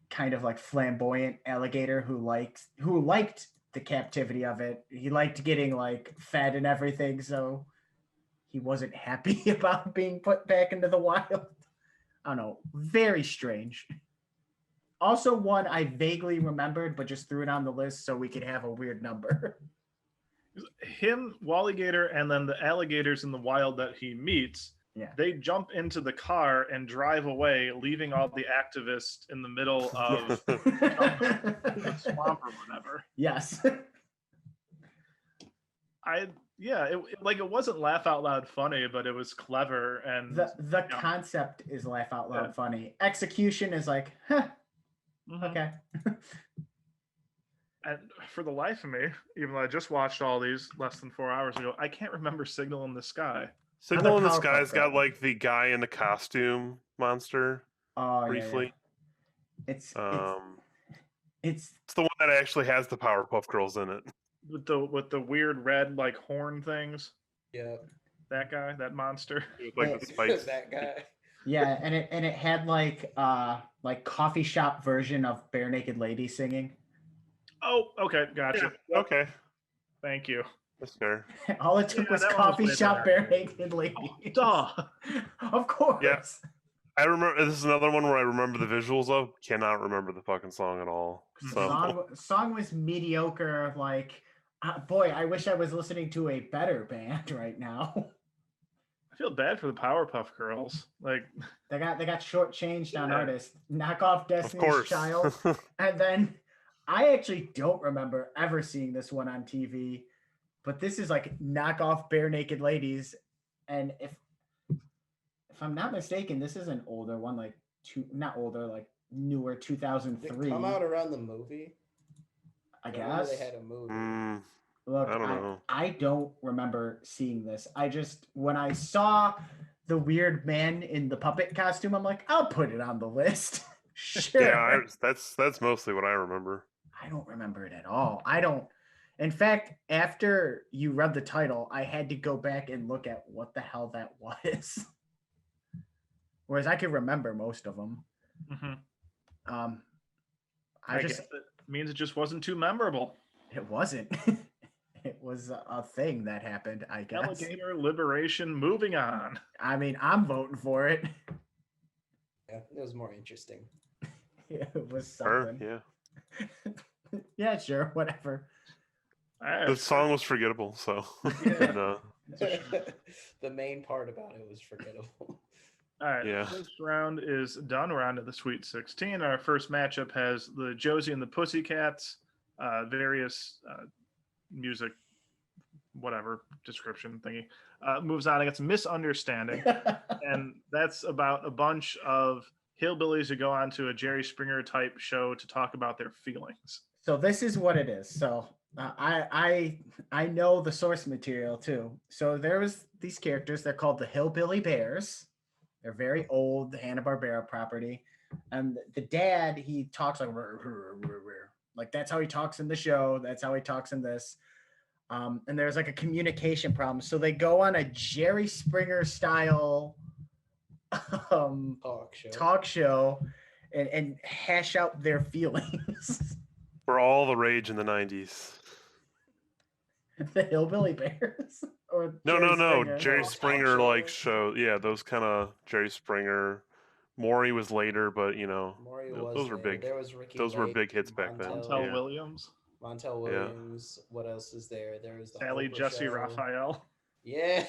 kind of like flamboyant alligator who liked the captivity of it. He liked getting like fed and everything, so he wasn't happy about being put back into the wild. I don't know. Very strange. Also, one I vaguely remembered, but just threw it on the list so we could have a weird number. Him, Wallygator, and then the alligators in the wild that he meets. Yeah. They jump into the car and drive away, leaving all the activists in the middle of the swamp or whatever. Yes. It wasn't laugh out loud funny, but it was clever and the concept is laugh out loud funny. Execution is like, huh, okay. And for the life of me, even though I just watched all these less than 4 hours ago, I can't remember Signal in the Sky. Signal in the Sky's got like the guy in the costume monster. Briefly. Yeah. It's the one that actually has the Powerpuff Girls in it. With the weird red like horn things. Yeah. That guy, that monster. Like the spikes. That guy. Yeah, and it had like coffee shop version of Bare Naked Lady singing. Oh, okay, gotcha. Yeah, okay. Thank you. That's fair. All it took was coffee shop Bare Naked Lady. Oh, duh. Of course. Yeah. I remember this is another one where I remember the visuals of. Cannot remember the fucking song at all. So. Song was mediocre. Like, boy, I wish I was listening to a better band right now. I feel bad for the Powerpuff Girls. Like they got shortchanged on artists. Knock off Destiny's Child, and then I actually don't remember ever seeing this one on TV. But this is like knock off Bare Naked Ladies, and if I'm not mistaken, this is an older one, like not older, like newer 2003. Did it come out around the movie? I guess they had a movie. Look, I don't know. I don't remember seeing this. When I saw the weird man in the puppet costume, I'm like, I'll put it on the list. Sure. Yeah, that's mostly what I remember. I don't remember it at all. I don't. In fact, after you read the title, I had to go back and look at what the hell that was. Whereas I could remember most of them. Mm-hmm. I guess it means it just wasn't too memorable. It wasn't. It was a thing that happened, I guess. Alligator liberation, moving on. I mean, I'm voting for it. Yeah, it was more interesting. It was something. Yeah. Yeah, sure, whatever. The song was forgettable, so. No. The main part about it was forgettable. All right, yeah. This round is done. We're on to the Sweet 16. Our first matchup has the Josie and the Pussycats, various music, whatever description thingy. Moves on against Misunderstanding, and that's about a bunch of hillbillies who go on to a Jerry Springer type show to talk about their feelings. So this is what it is. So I know the source material too. So there was these characters. They're called the Hillbilly Bears. They're very old, the Hanna-Barbera property. And the dad, he talks like, like that's how he talks in the show. That's how he talks in this. And there's like a communication problem. So they go on a Jerry Springer style talk show and hash out their feelings. For all the rage in the 90s. The Hillbilly Bears? Or no. Jerry Springer like show. Yeah, those kind of Jerry Springer. Maury was later, but those were big. There was Ricky those were Lake, big hits back then. Montel Williams. Montel Williams. Yeah. What else is there? There was the Sally Jesse show. Raphael. Yeah.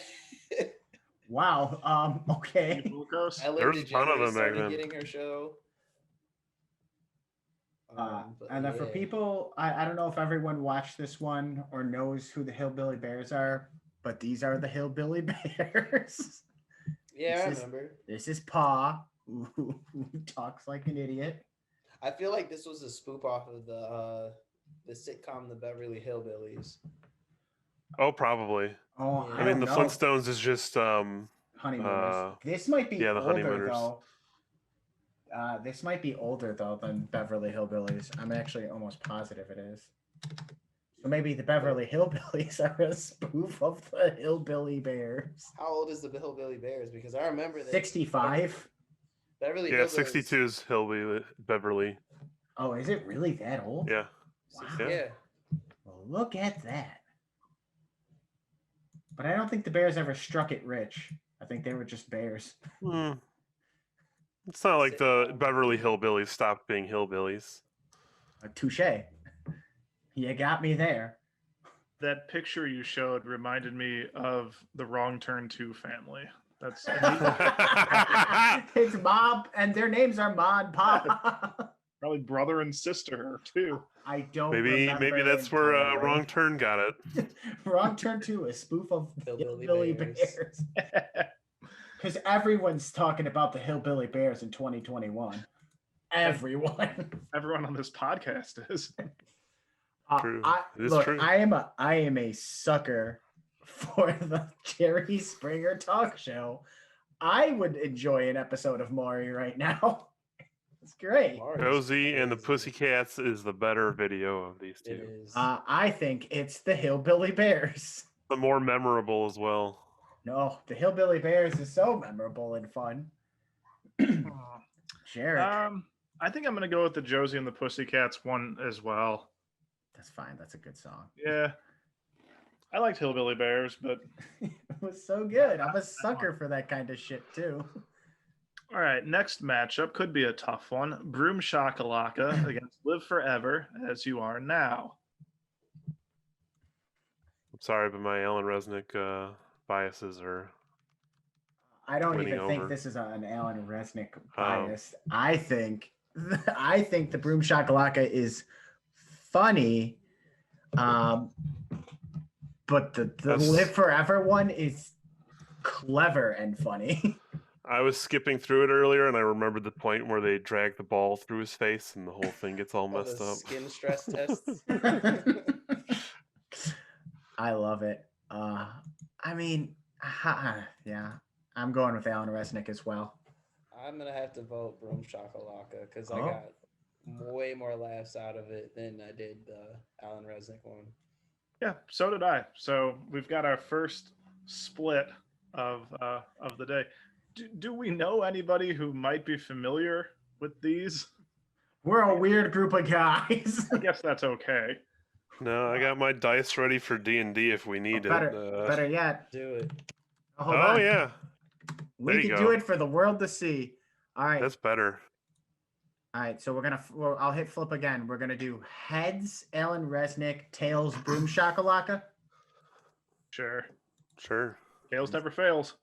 Wow. Okay. There's a ton of them back then. Getting her show. And then for people, I don't know if everyone watched this one or knows who the Hillbilly Bears are, but these are the Hillbilly Bears. Yeah, I remember. This is Pa, who talks like an idiot. I feel like this was a spoof off of the sitcom The Beverly Hillbillies. Oh, probably. Oh, I mean, the Flintstones is just Honeymooners. This might be the older Honeymooners. though. This might be older though than Beverly Hillbillies. I'm actually almost positive it is. So maybe the Beverly Hillbillies are a spoof of the Hillbilly Bears. How old is the Hillbilly Bears? Because I remember that 65. Beverly. Yeah, Hillbillies. 62 is Beverly. Oh, is it really that old? Yeah. Wow. Yeah. Well, look at that. But I don't think the Bears ever struck it rich. I think they were just bears. It's not like the Beverly Hillbillies stopped being hillbillies. Touche. You got me there. That picture you showed reminded me of the Wrong Turn 2 family. That's It's Mom, and their names are Ma and Pa. probably brother and sister too. I don't maybe that's where Wrong Turn got it. Wrong Turn 2, a spoof of Hillbilly Hillbilly Bears. Bears. Because everyone's talking about the Hillbilly Bears in 2021. Everyone. Everyone on this podcast is. True. It is Look, true. I am a sucker for the Jerry Springer talk show. I would enjoy an episode of Maury right now. It's great. Josie and the Pussycats is the better video of these It two. is. I think it's the Hillbilly Bears. The more memorable as well. No, the Hillbilly Bears is so memorable and fun. Jared. I think I'm gonna go with the Josie and the Pussycats one as well. That's fine. That's a good song. Yeah. I liked Hillbilly Bears, but It was so good. I'm a sucker for that kind of shit too. all right, next matchup could be a tough one. Broom Shakalaka against Live Forever As You Are Now. I'm sorry, but my Alan Resnick biases are. I don't Winning even think over. this is an Alan Resnick bias. I think the Broom Shakalaka is funny, but the That's- Live Forever one is clever and funny. I was skipping through it earlier, and I remembered the point where they drag the ball through his face, and the whole thing gets all All messed the up. skin stress tests. I love it. I mean, yeah, I'm going with Alan Resnick as well. I'm gonna have to vote Broom Shakalaka because I Oh. got way more laughs out of it than I did the Alan Resnick one. Yeah, so did I. So we've got our first split of the day. Do we know anybody who might be familiar with these? We're a weird group of guys. I guess that's okay. No, I got my dice ready for D&D if we need it. Better yet. Do it. Hold Oh on. yeah, We there you can go. do it for the world to see. All right. that's better. All right. So I'll hit flip again. We're gonna do heads, Alan Resnick, tails, Broom Shakalaka. Sure. Sure. Tails never fails.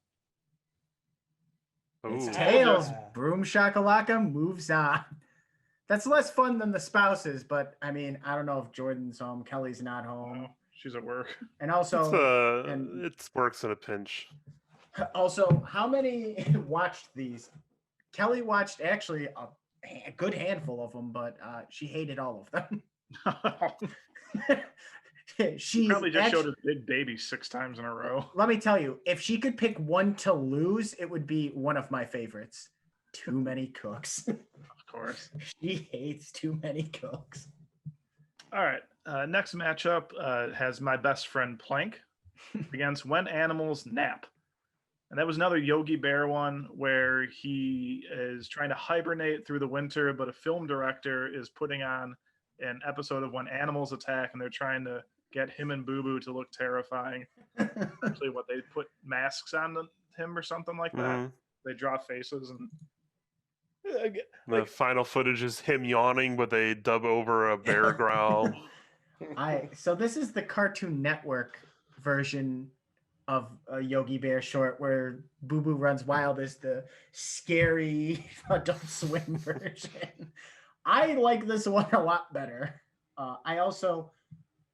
It's Ooh. tails, Yeah. Broom Shakalaka moves on. That's less fun than the spouses, but I mean, I don't know if Jordan's home, Kelly's not home, Oh, she's at work. and It's also, and- it works in a pinch. how many watched these? Kelly watched actually a good handful of them, but she hated all of them. She Probably just actu- showed a big baby 6 times in a row. Let me tell you, if she could pick one to lose, it would be one of my favorites. Too many cooks. Of course. She hates too many cooks. All right. Next matchup has my best friend Plank against When Animals Nap. And that was another Yogi Bear one where he is trying to hibernate through the winter, but a film director is putting on an episode of When Animals Attack, and they're trying to get him and Boo Boo to look terrifying. Actually, what they put masks on him or something like that. Mhm. They draw faces and The final footage is him yawning, but they dub over a bear growl. So this is the Cartoon Network version of a Yogi Bear short where Boo Boo Runs Wild is the scary Adult Swim version. I like this one a lot better.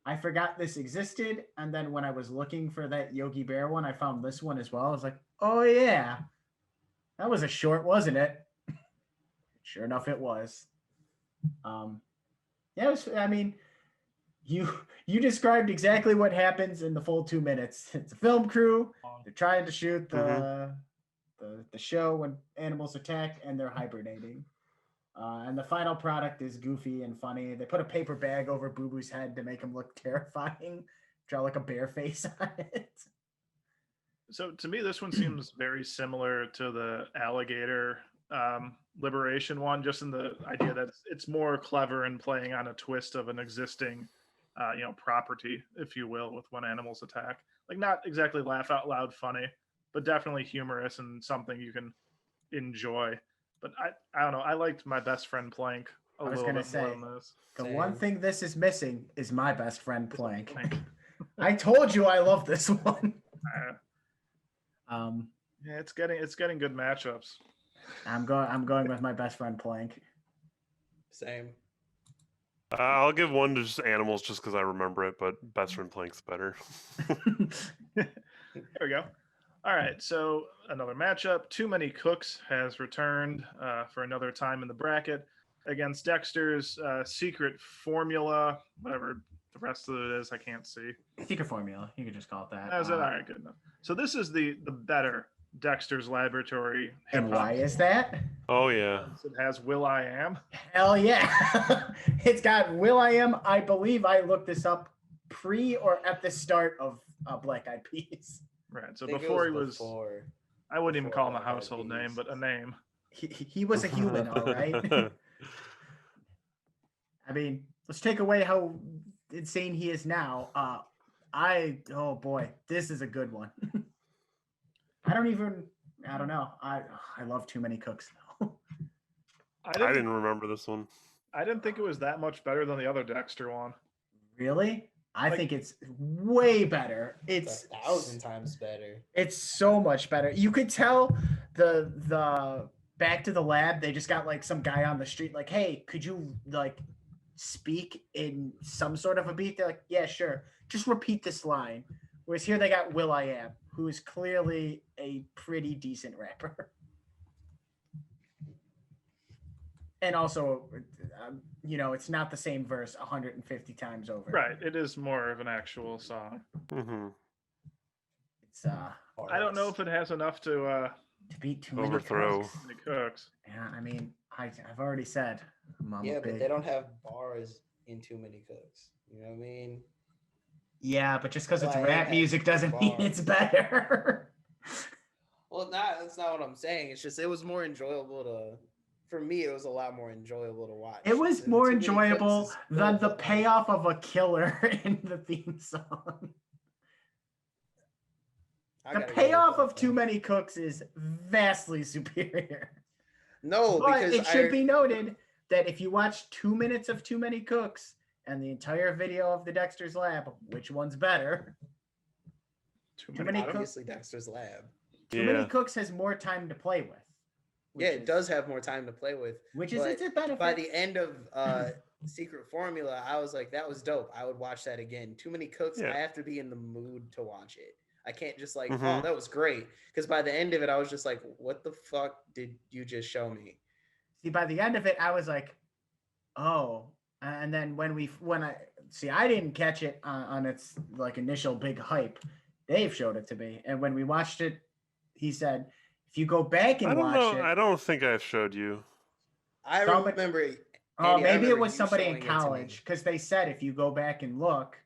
I forgot this existed, and then when I was looking for that Yogi Bear one, I found this one as well. I was like, oh yeah, that was a short, wasn't it? Sure enough, it was. Yeah, it was, I mean, you described exactly what happens in the full 2 minutes. It's a film crew. They're trying to shoot the show when animals attack, and they're hibernating. And the final product is goofy and funny. They put a paper bag over Boo Boo's head to make him look terrifying. Draw like a bear face on it. So to me, this one seems very similar to the alligator liberation one, just in the idea that it's more clever and playing on a twist of an existing property, if you will, with when animals attack. Like not exactly laugh out loud funny, but definitely humorous and something you can enjoy. But I don't know. I liked My Best Friend Plank a little bit more than this. The one thing this is missing is My Best Friend Plank. Plank. I told you I love this one. Yeah, it's getting good matchups. I'm going with My Best Friend Plank. Same. I'll give one to just animals just because I remember it, but Best Friend Plank's better. There we go. All right, so another matchup. Too Many Cooks has returned for another time in the bracket against Dexter's Secret Formula, whatever the rest of it is. I can't see. Secret Formula. You could just call it that. That's it. All right, good enough. So this is the better Dexter's Laboratory. And why is that? Oh, yeah. It has Will.i.am. Hell yeah. It's got Will.i.am. I believe I looked this up pre or at the start of Black Eyed Peas. Right. So before he was, I wouldn't even call him a household name, but a name. He was a human, all right. I mean, let's take away how insane he is now. Oh boy, this is a good one. I don't know. I love Too Many Cooks though. I didn't remember this one. I didn't think it was that much better than the other Dexter one. Really? I think it's way better. It's 1,000 times better. It's so much better. You could tell the Back to the Lab, they just got like some guy on the street like, hey, could you like speak in some sort of a beat? They're like, yeah, sure. Just repeat this line. Whereas here they got Will.i.am, who is clearly a pretty decent rapper. And also, it's not the same verse 150 times over. Right. It is more of an actual song. Mm-hmm. It's I don't know if it has enough to beat Too Many overthrow Cooks. Yeah, I mean, I've already said. But they don't have bars in Too Many Cooks. You know what I mean? Yeah, but just because it's rap music doesn't mean it's better. Well, that's not what I'm saying. It's just it was more enjoyable to. For me, it was a lot more enjoyable to watch. It was more enjoyable than the payoff of a killer in the theme song. The payoff of Too Many Cooks is vastly superior. No, but because it should be noted that if you watch 2 minutes of Too Many Cooks and the entire video of the Dexter's Lab, which one's better? Too Many Cooks. Obviously, Dexter's Lab. Too Many Cooks has more time to play with. Yeah, it does have more time to play with. Which is its benefit. By the end of Secret Formula, I was like, that was dope. I would watch that again. Too Many Cooks, I have to be in the mood to watch it. I can't just like, oh, that was great. Because by the end of it, I was just like, what the fuck did you just show me? See, by the end of it, I was like, oh. And then I didn't catch it on its like initial big hype. Dave showed it to me. And when we watched it, he said, if you go back and watch it. I don't think I showed you. I remember it. Maybe it was somebody in college because they said if you go back and look,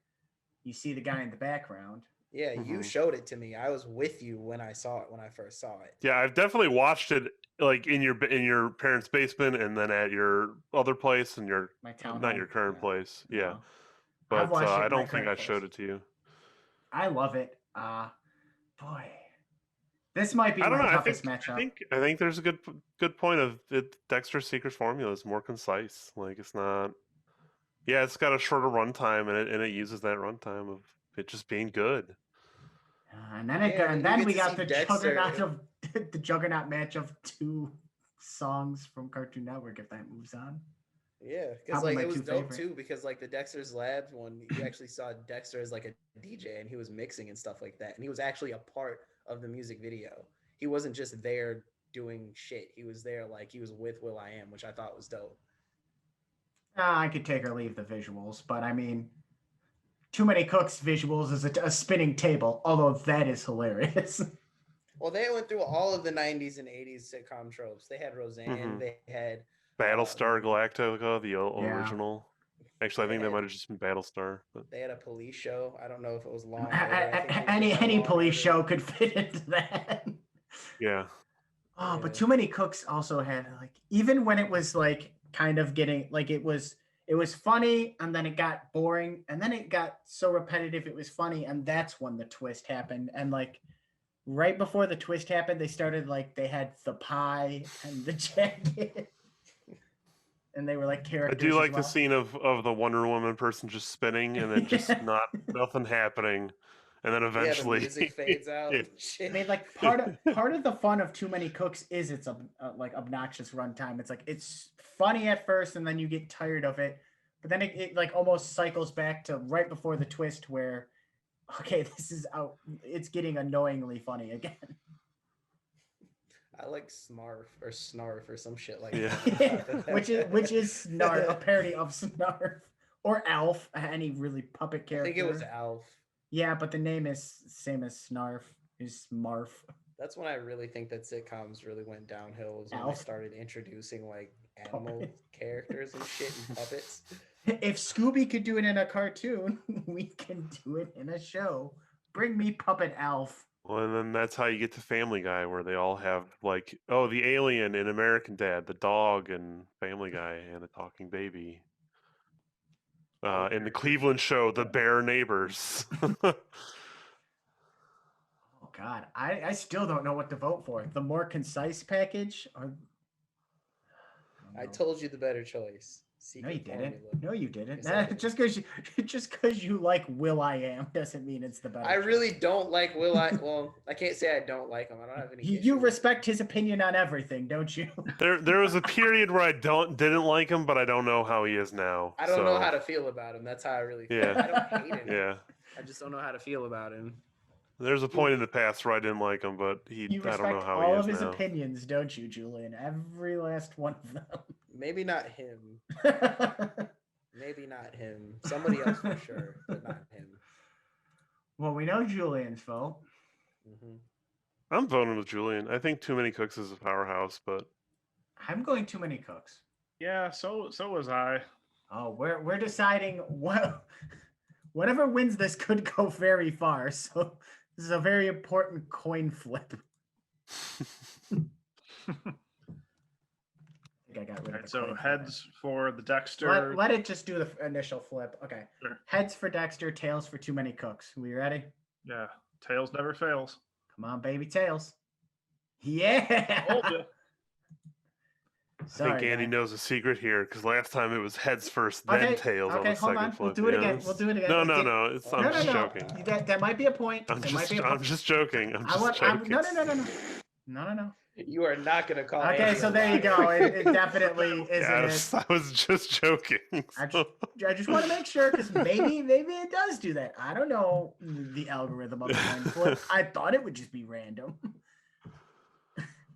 you see the guy in the background. Yeah, you showed it to me. I was with you when I saw it, when I first saw it. Yeah, I've definitely watched it like in your parents' basement and then at your other place and your not your current place. Yeah. No. But I don't think I showed it to you. I love it. Boy. This might be my toughest matchup. I think there's a good point of it. Dexter's Secret Formula is more concise. Like it's not. Yeah, it's got a shorter runtime, and it uses that runtime of it just being good. And then we got the juggernaut match of 2 songs from Cartoon Network. If that moves on. Yeah, because like it was dope too. Because like the Dexter's Lab one, you actually saw Dexter as like a DJ, and he was mixing and stuff like that, and he was actually a part of the music video. He wasn't just there doing shit. He was there like he was with Will.i.am, which I thought was dope. I could take or leave the visuals, but I mean, Too Many Cooks visuals is a spinning table, although that is hilarious. Well, they went through all of the 90s and 80s sitcom tropes. They had Roseanne, they had Battlestar Galactica, the original. Actually, I think that might have just been Battlestar. But they had a police show. I don't know if it was long. Any police show could fit into that. Yeah. Oh, but Too Many Cooks also had like, even when it was like kind of getting like it was it was funny, and then it got boring, and then it got so repetitive it was funny, and that's when the twist happened. And like right before the twist happened, they started like they had the pie and the jacket, and they were like I characters. do like as well. the scene of the Wonder Woman person just spinning and then just nothing happening, and then eventually the music fades out. Yeah. I mean, like part of the fun of Too Many Cooks is its like obnoxious runtime. It's like it's funny at first, and then you get tired of it, but then it like almost cycles back to right before the twist where, okay, this is out. It's getting annoyingly funny again. I like Smarf or Snarf or some shit like Yeah. that. which is Snarf, a parody of Snarf or Alf, any really puppet I character. think it was Alf. Yeah, but the name is same as Snarf. Is Smarf. That's when I really think that sitcoms really went downhill. Was when Alf. they started introducing like animal characters and shit and puppets. If Scooby could do it in a cartoon, we can do it in a show. Bring me Puppet Alf. Well, and then that's how you get to Family Guy, where they all have like, oh, the alien in American Dad, the dog in Family Guy, and the talking baby. In the Cleveland show, the bear neighbors. Oh God, I still don't know what to vote for. The more concise package, or I told you the better choice. no, you didn't. Formula. No, you didn't. Yes, I did. Just because you like Will I Am doesn't mean it's the better. I choice. really don't like Will I. Well, I can't say I don't like him. I don't have any. You issue. respect his opinion on everything, don't you? There was a period where I didn't like him, but I don't know how he is now. I don't know how to feel about him. That's how I really feel. Yeah. I don't hate him. Yeah, I just don't know how to feel about him. there's a point in the past where I didn't like him, but You I respect don't know how all he of is his now. opinions, don't you, Julian? Every last one of them. Maybe not him. Maybe not him. Somebody else for sure, but not him. Well, we know Julian's vote. Hmm. I'm voting with Julian. I think Too Many Cooks is a powerhouse, but I'm going Too Many Cooks. Yeah, so was I. Oh, we're deciding whatever wins this could go very far. So this is a very important coin flip. I got rid of Alright, the so coin flip. heads for the Dexter. Let it just do the initial flip. Okay. Sure. Heads for Dexter, tails for Too Many Cooks. We ready? Yeah, tails never fails. Come on, baby, tails. Yeah. Told ya. I Sorry, think Andy guys. knows a secret here because last time it was heads first, then Okay, tails on okay, the hold second on. flip. We'll do it again. Yes. We'll do it again. No, Let's no, get- no. I'm just joking. That might be a point. I'm There might be a point. just joking. I'm just joking. No. You are not gonna call. Okay, Andy so a there you liar. go. It definitely isn't Yeah, it. I was just joking. I so- just want to make sure because maybe it does do that. I don't know the algorithm of the coin flip. I thought it would just be random.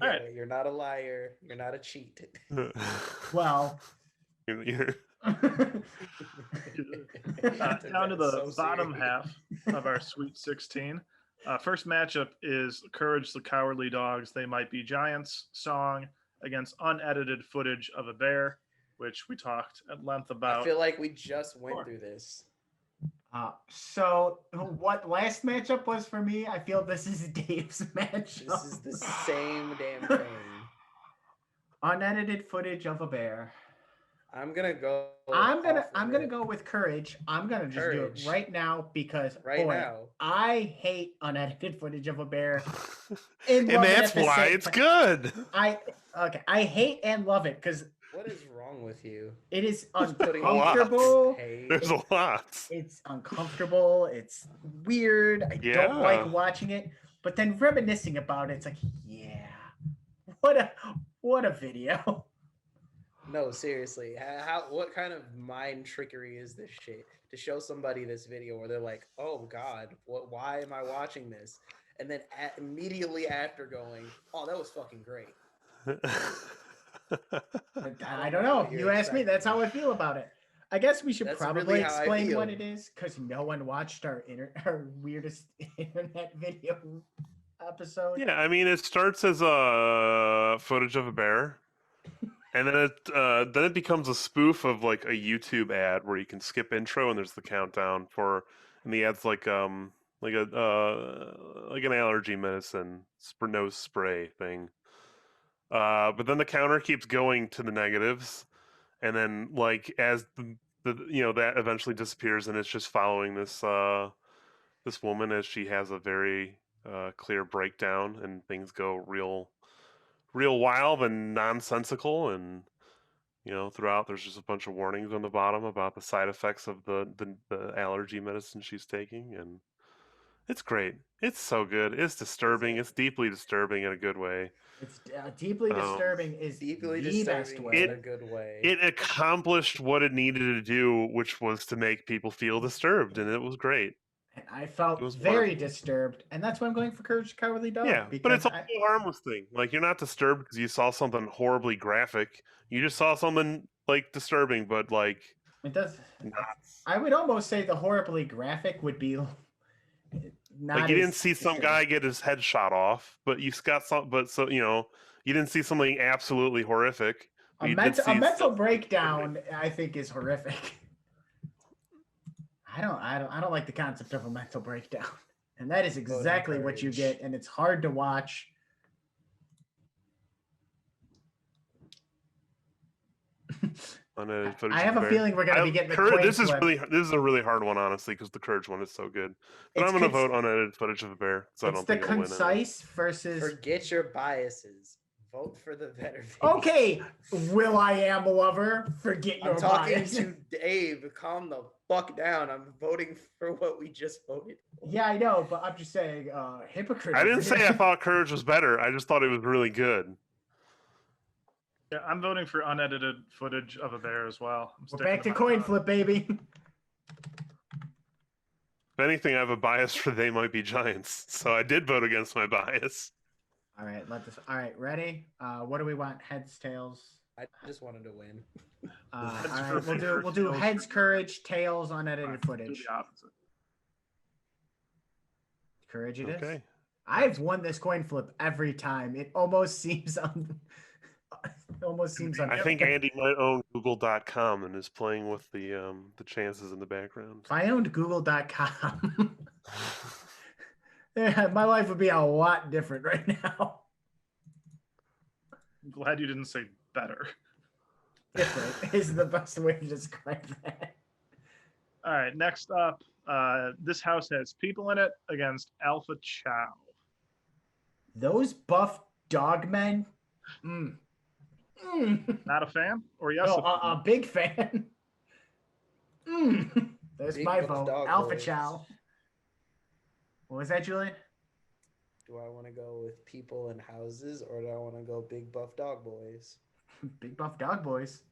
Yeah, Alright. You're not a liar. You're not a cheat. Well, You're- Down to the So bottom serious. half of our Sweet 16. First matchup is Courage the Cowardly Dogs, They Might Be Giants song against unedited footage of a bear, which we talked at length I about. feel like we just went Sure. through this. so what last matchup was for me? I feel this is Dave's matchup. This is the same damn thing. Unedited footage of a bear. I'm gonna go. I'm gonna off of it go with Courage. I'm gonna just do Courage. it right now because right boy, now. I hate unedited footage of a bear. and love it that's at the why same it's time. good. I hate and love it because What is wrong with you? it is Putting uncomfortable. Hey, There's a lot. It's uncomfortable. It's weird. I don't Yeah. like watching it. But then reminiscing about it, it's like, yeah, what a video. no, seriously. What kind of mind trickery is this shit? To show somebody this video where they're like, "Oh God, why am I watching this?" And then immediately after going, "Oh, that was fucking great." I don't know. what you're You asked me. expecting. That's how I feel about it. I guess we should That's probably really how I explain what feel. it is because no one watched our weirdest internet video episode. Yeah, I mean, it starts as footage of a bear, and then it becomes a spoof of like a YouTube ad where you can skip intro and there's the countdown for, and the ad's like an allergy medicine nose spray thing. But then the counter keeps going to the negatives, and then like as the that eventually disappears, and it's just following this this woman as she has a very clear breakdown, and things go real wild and nonsensical, and throughout there's just a bunch of warnings on the bottom about the side effects of the allergy medicine she's taking, and it's great. It's so good. It's disturbing. It's deeply disturbing in a good way. It's deeply disturbing is Deeply the best disturbing way. in a good way. It accomplished what it needed to do, which was to make people feel disturbed, and it was great. And I felt It was very wonderful. disturbed, and that's why I'm going for Courage the Cowardly Dog. Yeah, because but it's also a harmless thing. Like, you're not disturbed because you saw something horribly graphic. You just saw something like disturbing, but like it does. not, I would almost say the horribly graphic would be not. like you didn't as see some disturbing. guy get his head shot off, but you got some. But so you didn't see something absolutely horrific. A mental breakdown, I think, is horrific. I don't like the concept of a mental breakdown, and that is exactly what you get, and it's hard to watch. I have a feeling we're going to be getting the coin this flip. this is a really hard one, honestly, because the Courage one is so good. But I'm going to vote unedited footage of a bear. So I don't think it'll win. Concise versus. Forget your biases. Vote for the better video. Okay, Will.i.am lover, forget your I'm talking bias. to Dave. Calm the fuck down. I'm voting for what we just voted for. Yeah, I know, but I'm just saying, hypocrite. I didn't say I thought Courage was better. I just thought it was really good. Yeah, I'm voting for unedited footage of a bear as well. We're back to coin flip, baby. If anything, I have a bias for They Might Be Giants, so I did vote against my bias. All right, all right, ready? What do we want? Heads, tails? I just wanted to win. All right, we'll do heads, courage, tails, unedited footage. Do the opposite. Courage it is. Okay. I've won this coin flip every time. It almost seems I think Andy might own Google.com and is playing with the chances in the background. If I owned Google.com, my life would be a lot different right now. I'm glad you didn't say better. Different is the best way to describe that. All right, next up, this house has people in it against Alpha Chow. Those buff dog men. Not a fan? Or yes? No, a big fan. There's Big my buff vote. dog Alpha boys. Chow. What was that, Julian? Do I want to go with people in houses, or do I want to go big buff dog boys? Big buff dog boys.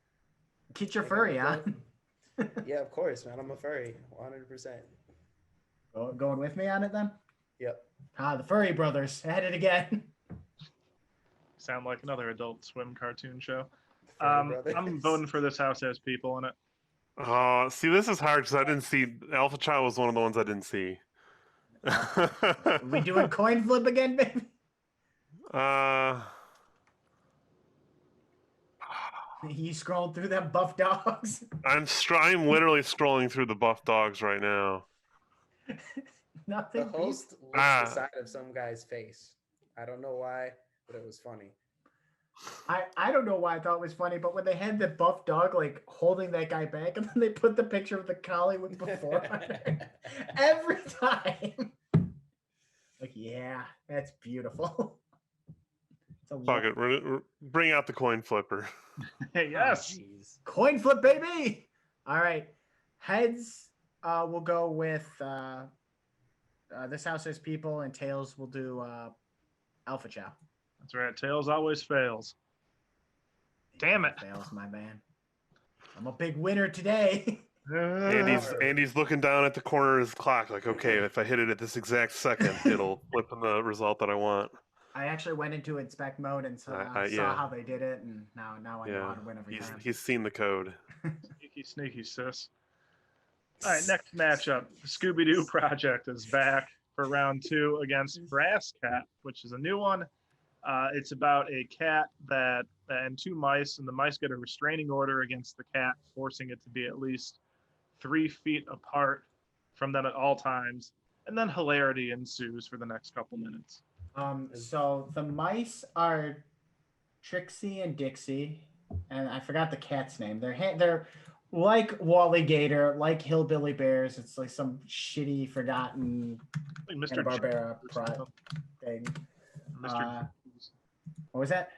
Get your Like, furry I'm on. Yeah, of course, man. I'm a furry, 100%. Going with me on it then? Yep. The Furry Brothers at it again. Sound like another Adult Swim cartoon show. Furry brothers. I'm voting for this house has people in it. See, this is hard because I didn't see Alpha Child was one of the ones I didn't see. We doing coin flip again, baby? You scrolled through them buff dogs. I'm literally scrolling through the buff dogs right now. Nothing. The host looked the side of some guy's face. I don't know why, but it was funny. I don't know why I thought it was funny, but when they had the buff dog like holding that guy back, and then they put the picture of the collie with before on there, every time. Like, yeah, that's beautiful. Fuck it, bring out the coin flipper. Hey, yes. Jeez. Coin flip, baby. All right, heads. We'll go with this house has people, and tails will do Alpha Chow. That's right. Tails always fails. Damn it. Fails, my man. I'm a big winner today. Andy's looking down at the corner of his clock, like, okay, if I hit it at this exact second, it'll flip in the result that I want. I actually went into inspect mode and saw how they did it, and now I know how to win every time. He's seen the code. Sneaky, sis. All right, next matchup. The Scooby-Doo Project is back for round 2 against Brass Cat, which is a new one. It's about a cat and 2 mice, and the mice get a restraining order against the cat, forcing it to be at least 3 feet apart from them at all times. And then hilarity ensues for the next couple minutes. So the mice are Trixie and Dixie, and I forgot the cat's name. They're like Wally Gator, like Hillbilly Bears. It's like some shitty, forgotten Like Mr. Hanna-Barbera Jenkins or something. thing. Mr. Jenkins. What was that?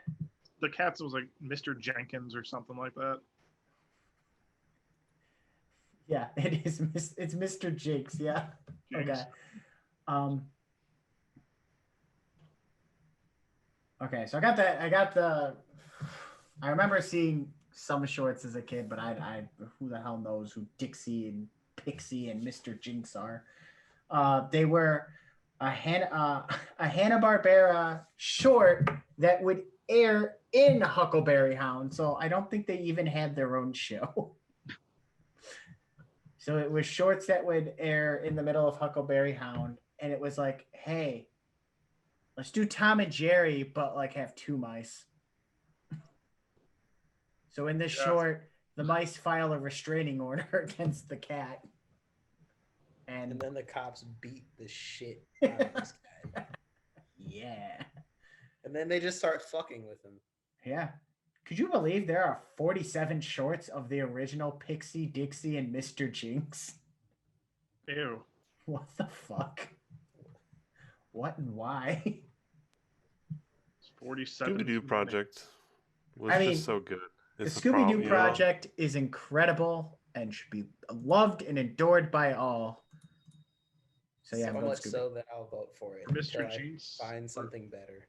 The cat's was like Mr. Jenkins or something like that. Yeah, it is. It's Mr. Jinx. Yeah. Jinx. Okay. Okay, so I remember seeing some shorts as a kid, but I who the hell knows who Dixie and Pixie and Mr. Jinx are. They were a Hanna-Barbera short that would air in Huckleberry Hound, so I don't think they even had their own show. So it was shorts that would air in the middle of Huckleberry Hound, and it was like, hey, let's do Tom and Jerry, but like have two mice. So in this short, the mice file a restraining order against the cat. And then the cops beat the shit out of this guy. Yeah. And then they just start fucking with him. Yeah. Could you believe there are 47 shorts of the original Pixie, Dixie, and Mr. Jinx? Ew. What the fuck? What and why? 47. Scooby-Doo project was just so good. The Scooby-Doo project is incredible and should be loved and adored by all. So yeah, so much so that I'll vote for it. Mr. Jinx. Find something better.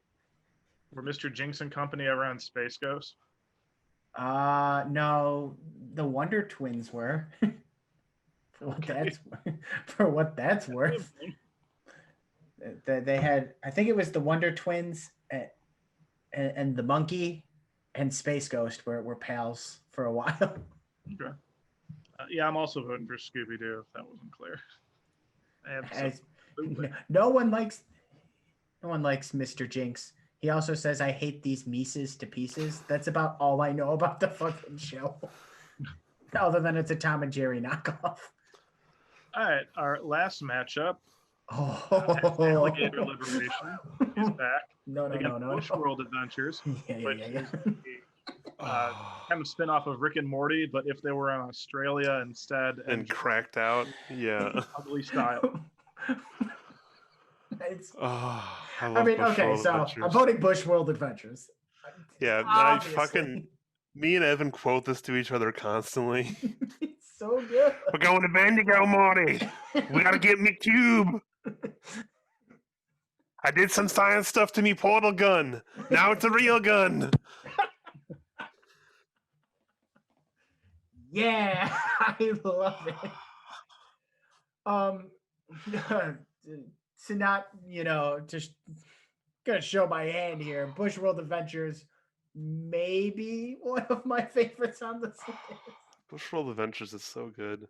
Were Mr. Jinx and company ever on Space Ghost? No, the Wonder Twins were. For what that's worth. They had, I think it was the Wonder Twins and the Monkey and Space Ghost were pals for a while. Okay. Yeah, I'm also voting for Scooby-Doo, if that wasn't clear. No one likes Mr. Jinx. He also says, I hate these Mises to pieces. That's about all I know about the fucking show. Other than it's a Tom and Jerry knockoff. All right, our last matchup. Alligator Liberation is back. No. Bush World Adventures. Yeah. Kind of spin off of Rick and Morty, but if they were in Australia instead. And cracked out. Yeah. Ugly style. I mean, okay, so I'm voting Bush World Adventures. Yeah, me and Evan quote this to each other constantly. It's so good. We're going to Bendigo, Morty. We gotta get me cube. I did some science stuff to me portal gun. Now it's a real gun. Yeah, I love it. To not, just gonna show my hand here. Bush World Adventures, maybe one of my favorites on the list. Bush World Adventures is so good.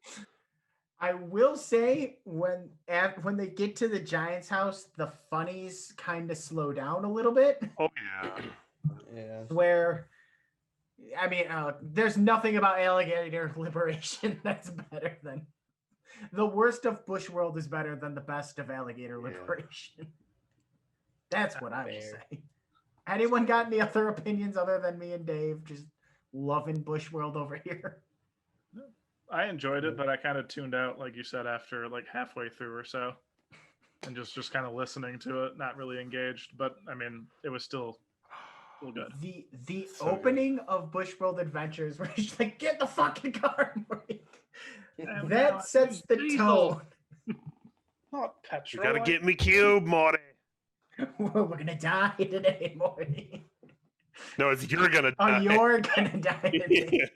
I will say when they get to the Giant's house, the funnies kind of slow down a little bit. Oh yeah. Where, I mean, there's nothing about Alligator Liberation that's better than. The worst of Bush World is better than the best of Alligator Liberation. That's what I would say. Anyone got any other opinions other than me and Dave? Just loving Bush World over here. I enjoyed it, but I kind of tuned out, like you said, after like halfway through or so, and just kind of listening to it, not really engaged. But I mean, it was still good. The opening of Bush World Adventures, where he's like, "Get the fucking car!" That sets the tone. Not petrol. You gotta get me cube, Morty. We're gonna die today, Morty. No, it's you're gonna die. Oh, you're gonna die today.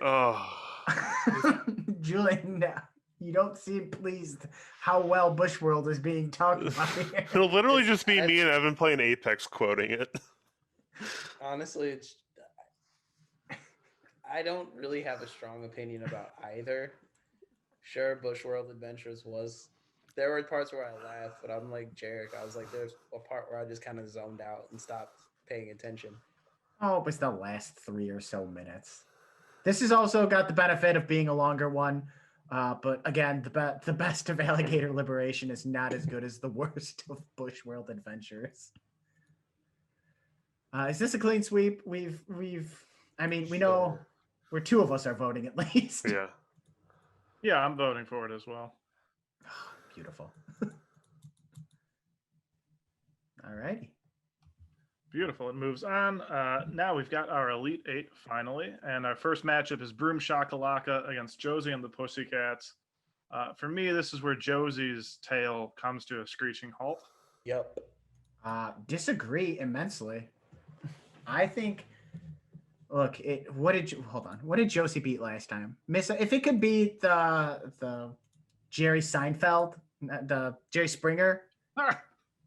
Oh. Julian, you don't seem pleased how well Bush World is being talked about here. It'll literally just be me and Evan playing Apex quoting it. Honestly, I don't really have a strong opinion about either. Sure, Bush World Adventures there were parts where I laughed, but I'm like Jarek. I was like, there's a part where I just kind of zoned out and stopped paying attention. Oh, it was the last 3 or so minutes. This has also got the benefit of being a longer one. But again, the best of Alligator Liberation is not as good as the worst of Bush World Adventures. Is this a clean sweep? I mean, we know Sure. where two of us are voting at least. Yeah. Yeah, I'm voting for it as well. Beautiful. All righty. Beautiful. It moves on. Now we've got our Elite Eight finally, and our first matchup is Broom Shakalaka against Josie and the Pussycats. For me, this is where Josie's tail comes to a screeching halt. Yep. Disagree immensely. I think. Look, what did Josie beat last time? If it could beat the Jerry Seinfeld, the Jerry Springer,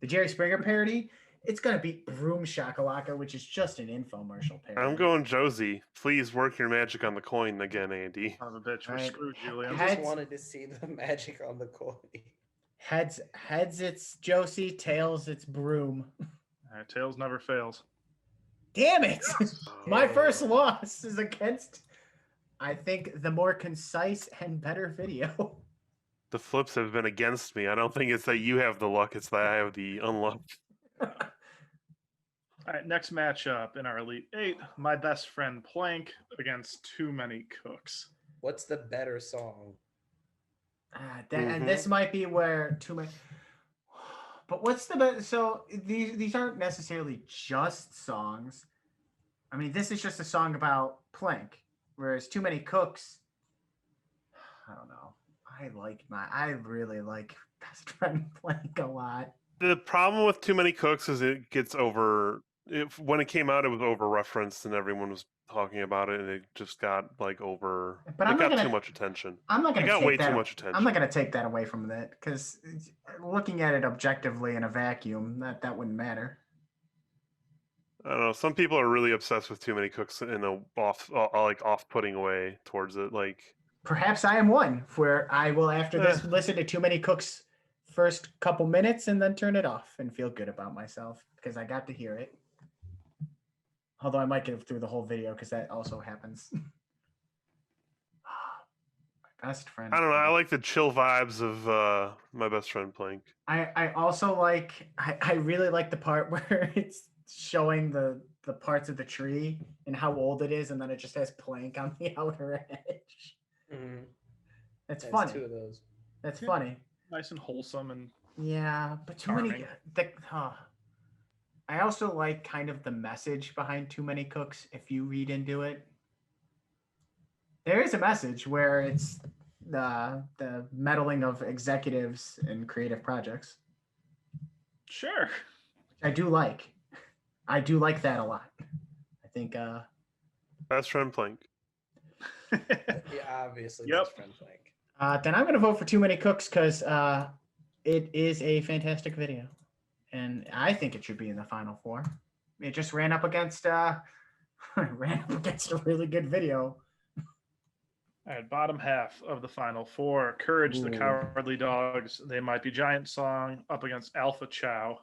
the Jerry Springer parody, it's gonna beat Broom Shakalaka, which is just an infomercial parody. I'm going Josie. Please work your magic on the coin again, Andy. Son of a bitch, we're Right. screwed, Julian. I just wanted to see the magic on the coin. Heads, it's Josie. Tails, it's Broom. Tails never fails. Damn it! My Oh. first loss is against, I think, the more concise and better video. The flips have been against me. I don't think it's that you have the luck, it's that I have the unluck. All right, next matchup in our Elite Eight, My Best Friend Plank against Too Many Cooks. What's the better song? And this might be where too many. But what's the best? So these aren't necessarily just songs. I mean, this is just a song about Plank, whereas Too Many Cooks. I don't know. I really like Best Friend Plank a lot. The problem with Too Many Cooks is it gets when it came out, it was over referenced and everyone was talking about it, and it just got like over. But it got too much attention. I'm not It going to got take way that. too much attention. I'm not going to take that away from that because looking at it objectively in a vacuum, that wouldn't matter. I don't know. Some people are really obsessed with Too Many Cooks in a off-putting way towards it. Like Perhaps I am one where I will after this listen to Too Many Cooks first couple minutes and then turn it off and feel good about myself because I got to hear it. Although I might get through the whole video because that also happens. My best friend. I don't know. I like the chill vibes of My Best Friend Plank. I also like I really like the part where it's showing the parts of the tree and how old it is, and then it just has Plank on the outer edge. Mm-hmm. That's There's funny. two of those. That's Yeah. funny. Nice and wholesome and Yeah, but too many. I also like kind of the message behind Too Many Cooks. If you read into it, there is a message where it's the meddling of executives in creative projects. sure. I do like that a lot. I think. Best Friend Plank. Yeah, obviously. Yep. Best Friend Plank. Then I'm gonna vote for Too Many Cooks because it is a fantastic video, and I think it should be in the final four. It just ran up against a really good video. All right, bottom half of the final four. Courage, the Ooh. Cowardly Dogs, They Might Be Giant Song up against Alpha Chow.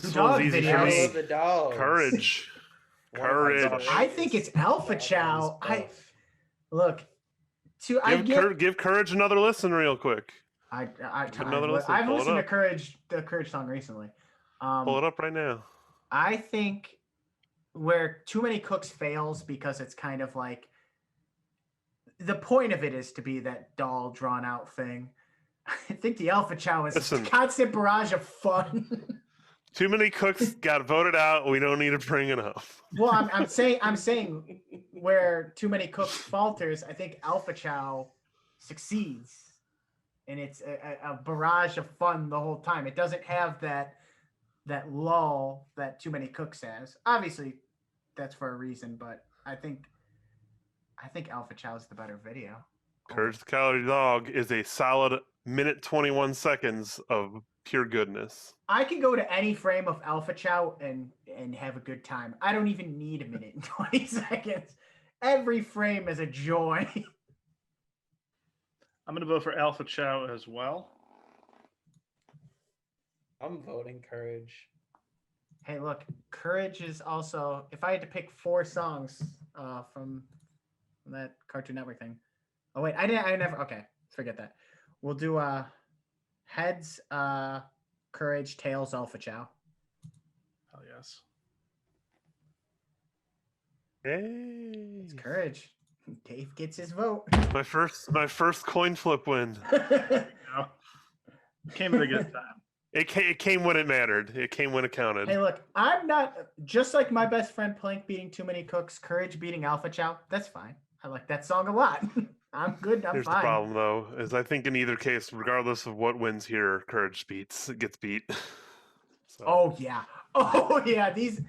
This Dog one's easy for videos. me. Love the dogs. Courage. One of my Courage. favorites. I think it's Alpha That Chow. one's buff. Look. Give Courage another listen real quick. I've another listen. I've Pull it listened to up. the Courage song recently. Pull it up right now. I think where Too Many Cooks fails because it's kind of like the point of it is to be that dull, drawn out thing. I think the Alpha Chow is a constant barrage of fun. Too Many Cooks got voted out. We don't need to bring it up. Well, I'm saying where Too Many Cooks falters, I think Alpha Chow succeeds, and it's a barrage of fun the whole time. It doesn't have that lull that Too Many Cooks has. Obviously, that's for a reason, but I think Alpha Chow is the better video. Courage the Cowardly Dog is a solid minute 21 seconds of pure goodness. I can go to any frame of Alpha Chow and have a good time. I don't even need a minute and 20 seconds. Every frame is a joy. I'm going to vote for Alpha Chow as well. I'm voting Courage. Hey, look, Courage is also. If I had to pick 4 songs from that Cartoon Network thing. Oh wait, I never. Okay, forget that. We'll do Heads, Courage, Tails, Alpha Chow. Hell yes. Hey, It's Courage. Dave gets his vote. my first coin flip win. You know, came at a good time. It came when it mattered. It came when it counted. Hey, look, I'm not just like my best friend Plank beating Too Many Cooks, Courage beating Alpha Chow. That's fine. I like that song a lot. I'm good. I'm Here's fine. the problem, though, is I think in either case, regardless of what wins here, Courage gets beat. So. Oh yeah. Oh yeah. These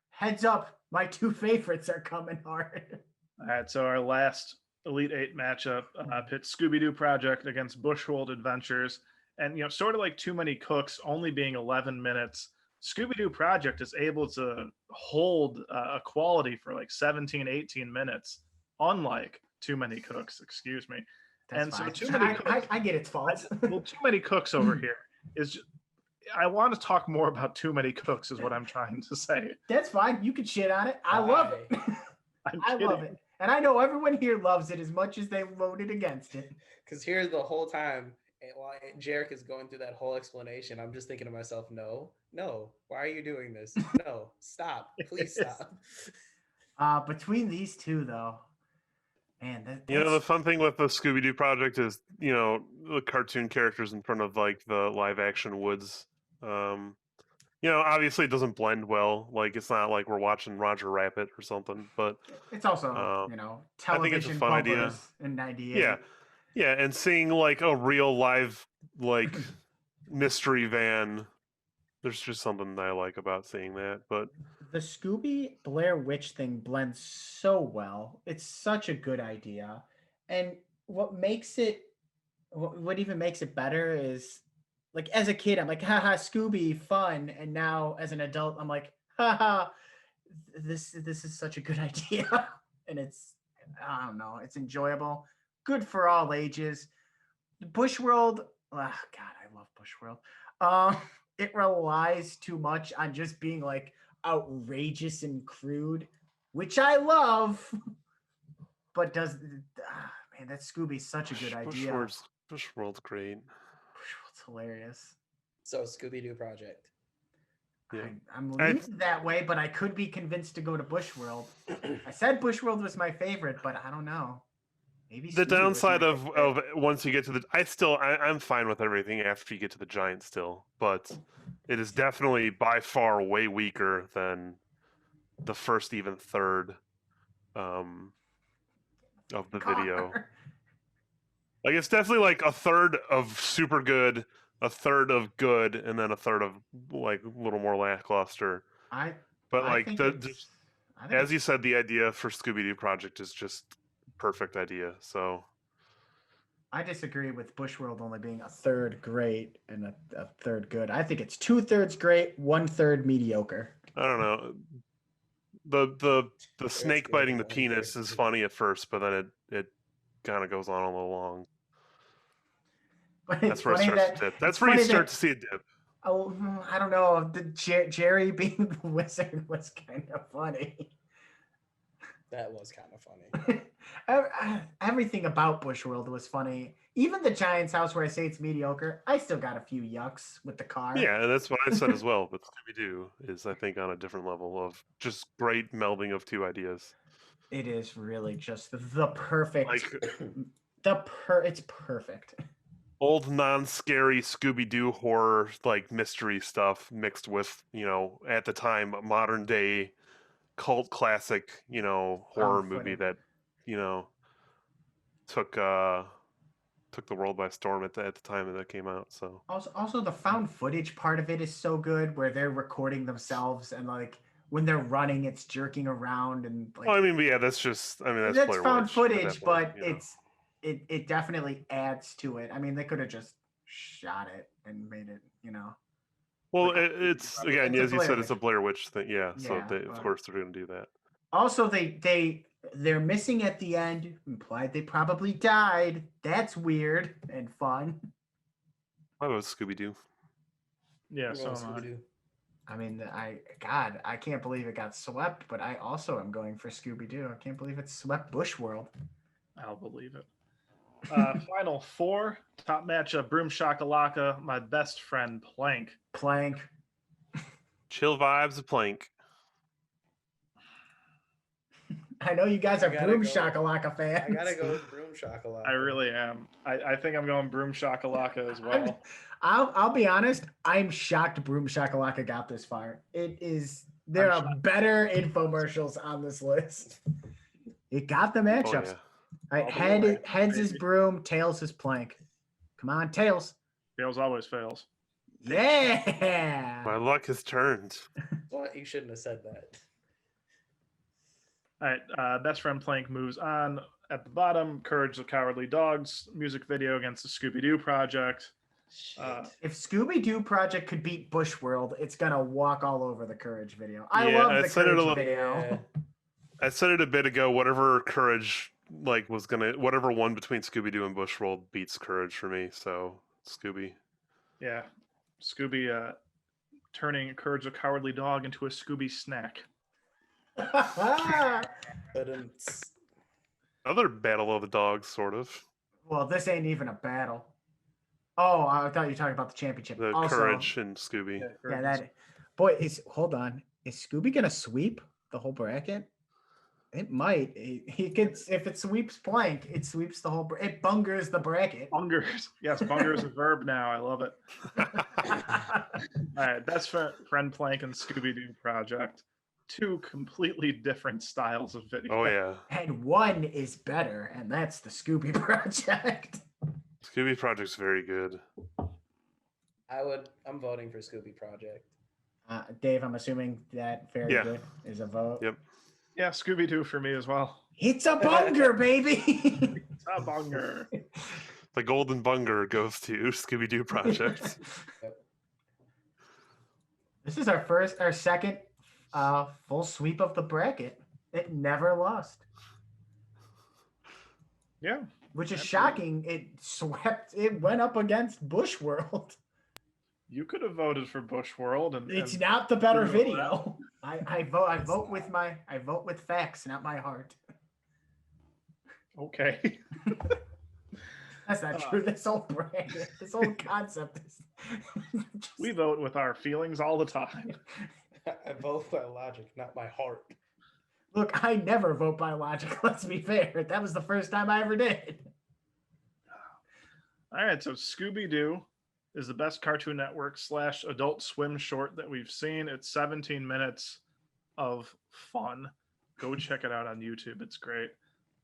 heads up, my two favorites are coming hard. All right, so our last Elite Eight matchup pits Scooby-Doo Project against Bushworld Adventures. And, you know, sort of like Too Many Cooks only being 11 minutes, Scooby-Doo Project is able to hold a quality for like 17, 18 minutes, unlike Too Many Cooks, excuse me. That's and fine. so Too Many Cooks, I get its faults. well, Too Many Cooks over here is just, I want to talk more about Too Many Cooks is what I'm trying to say. That's fine. You can shit on it. I love it. I love it. And I know everyone here loves it as much as they voted against it. Because here's the whole time, while Jarek is going through that whole explanation, I'm just thinking to myself, no, why are you doing this? No, stop. Please stop. Between these two, though, man, that's... You know, the fun thing with the Scooby-Doo Project is, you know, the cartoon characters in front of, like, the live-action woods. You know, obviously it doesn't blend well. Like, it's not like we're watching Roger Rabbit or something, but... It's also, you know, television I think it's a fun idea. In 98. Yeah. Yeah, and seeing, like, a real live, like, mystery van, there's just something that I like about seeing that, but... The Scooby Blair Witch thing blends so well. It's such a good idea. And what even makes it better is, like, as a kid, I'm like, haha, Scooby, fun. And now as an adult, I'm like, haha, this is such a good idea. And it's, I don't know, it's enjoyable. Good for all ages. Bushworld, oh, God, I love Bushworld. It relies too much on just being like outrageous and crude, which I love. But man, that Scooby's such a good idea. Bushworld's great. Bushworld's hilarious. So Scooby-Doo Project. Yeah. I'm leaning that way, but I could be convinced to go to Bushworld. I said Bushworld was my favorite, but I don't know. Maybe the Scooby downside of once you get to the I'm fine with everything after you get to the giant still, but it is definitely by far way weaker than the first even third of the video. Like, it's definitely like a third of super good, a third of good, and then a third of like a little more lackluster. As you said, the idea for Scooby-Doo Project is just perfect idea. So I disagree with Bushworld only being a third great and a third good. I think it's 2/3 great, 1/3 mediocre. I don't know. The snake biting the penis is funny at first, but then it kind of goes on a little long. That's where it starts to dip. That's where you start to see a dip. Oh, I don't know. The Jerry being the wizard was kind of funny. That was kind of funny. Everything about Bushworld was funny. Even the Giant's house, where I say it's mediocre, I still got a few yucks with the car. Yeah, and that's what I said as well. But Scooby-Doo is, I think, on a different level of just great melding of two ideas. It is really just the perfect. It's perfect. Old non-scary Scooby-Doo horror, like mystery stuff mixed with, you know, at the time, modern day cult classic, you know, horror movie that, you know, took the world by storm at the time that it came out. So also the found footage part of it is so good, where they're recording themselves and like when they're running, it's jerking around and like. Oh, I mean, yeah, that's that's found footage, but it definitely adds to it. I mean, they could have just shot it and made it, you know. Well, it's again, as you said, it's a Blair Witch thing. Yeah, so of course they're going to do that. Also, they're missing at the end. Implied they probably died. That's weird and fun. I was Scooby-Doo. Yeah, so Scooby-Doo. I mean, I can't believe it got swept, but I also am going for Scooby-Doo. I can't believe it swept Bushworld. I'll believe it. Final four, top matchup, Broom Shakalaka, my best friend Plank. Chill vibes of Plank. I know you guys I are gotta Broom go. Shakalaka fans. I gotta go with Broom Shakalaka. I really am. I think I'm going Broom Shakalaka as well. I'll be honest. I'm shocked Broom Shakalaka got this far. There I'm are shocked. better infomercials on this list. It got the Oh matchups. yeah. All right, All the way, heads is baby. Broom, tails is Plank. Come on, tails. Tails always fails. Yeah. My luck has turned. Well, you shouldn't have said that. All right, best friend Plank moves on. At the bottom, Courage the Cowardly Dogs music video against the Scooby Doo Project. Shit. If Scooby Doo Project could beat Bushworld, it's gonna walk all over the Courage video. I Yeah, love I the said it a Courage little- video. I said it a bit ago. Whatever Courage whatever one between Scooby Doo and Bushworld beats Courage for me. So Scooby. Yeah, Scooby turning Courage the Cowardly Dog into a Scooby snack. But Another battle of the dogs, sort of. Well, this ain't even a battle. Oh, I thought you were talking about the championship. The Also, Courage and Scooby. Yeah, that boy hold on. Is Scooby gonna sweep the whole bracket? It might. He could if it sweeps Plank, it sweeps the whole. It bungers the bracket. Bungers. Yes, bunger is a verb now. I love it. All right, best friend Plank and Scooby Doo Project. Two completely different styles of video. Oh yeah. And one is better, and that's the Scooby Project. Scooby Project's very good. I'm voting for Scooby Project. Dave, I'm assuming that very Yeah. good is a vote. Yep. Yeah, Scooby Doo for me as well. It's a bunger, baby. It's a bunger. The Golden Bunger goes to Scooby Doo Project. This is our second full sweep of the bracket. It never lost, Yeah. which is Absolutely. shocking. It went up against Bushworld. You could have voted for Bushworld, and It's and not the better threw it video. I vote with facts, not my heart. okay. That's not true. This whole bracket, this whole concept is. We vote with our feelings all the time. I vote by logic, not by heart. Look, I never vote by logic. Let's be fair. That was the first time I ever did. All right, so Scooby Doo is the best Cartoon Network / Adult Swim short that we've seen. It's 17 minutes of fun. Go check it out on YouTube. It's great.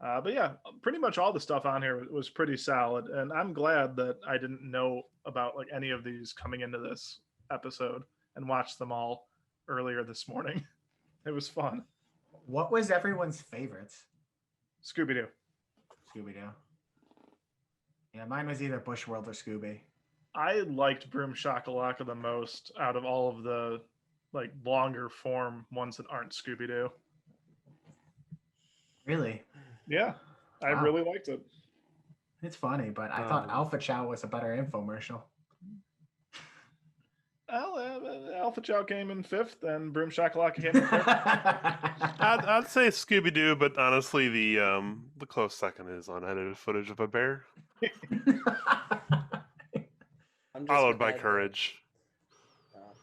But yeah, pretty much all the stuff on here was pretty solid, and I'm glad that I didn't know about like any of these coming into this episode and watched them all earlier this morning. It was fun. What was everyone's favorites? Scooby Doo. Scooby Doo. Yeah, mine was either Bushworld or Scooby. I liked Broom Shakalaka the most out of all of the like longer form ones that aren't Scooby Doo. Really? Yeah, I Wow. really liked it. It's funny, but I thought Alpha Chow was a better infomercial. Alpha Chow came in 5th, and Broom Shakalaka came in 5th. I'd say Scooby Doo, but honestly, the close second is unedited footage of a bear, I'm just followed by mad that- Courage.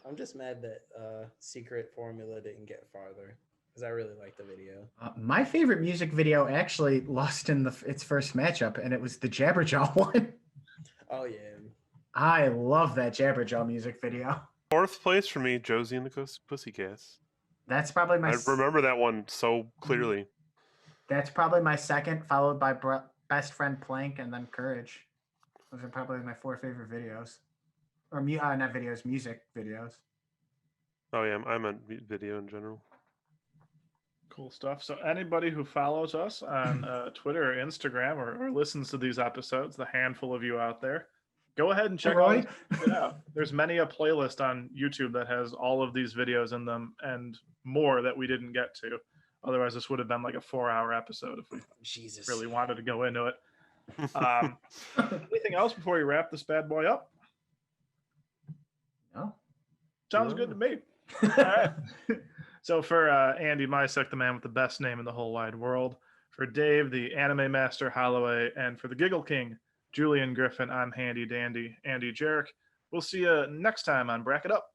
I'm just mad that Secret Formula didn't get farther because I really liked the video. My favorite music video actually lost in its first matchup, and it was the Jabberjaw one. Oh yeah. I love that Jabberjaw music video. 4th place for me, Josie and the Pussycats. That's probably my. I remember that one so clearly. That's probably my second, followed by Best Friend Plank, and then Courage. Those are probably my 4 favorite videos, or not videos, music videos. Oh yeah, I meant video in general. Cool stuff. So anybody who follows us on Twitter or Instagram or listens to these episodes, the handful of you out there, go ahead and check Roy? it out. There's many a playlist on YouTube that has all of these videos in them and more that we didn't get to. Otherwise, this would have been like a 4-hour episode if we Jesus. really wanted to go into it. Anything else before we wrap this bad boy up? No. Sounds good to me. All right. So for Andy Mysek, the man with the best name in the whole wide world, for Dave, the anime master Holloway, and for the Giggle King, Julian Griffin, I'm Handy Dandy, Andy Jarek. We'll see you next time on Bracket Up.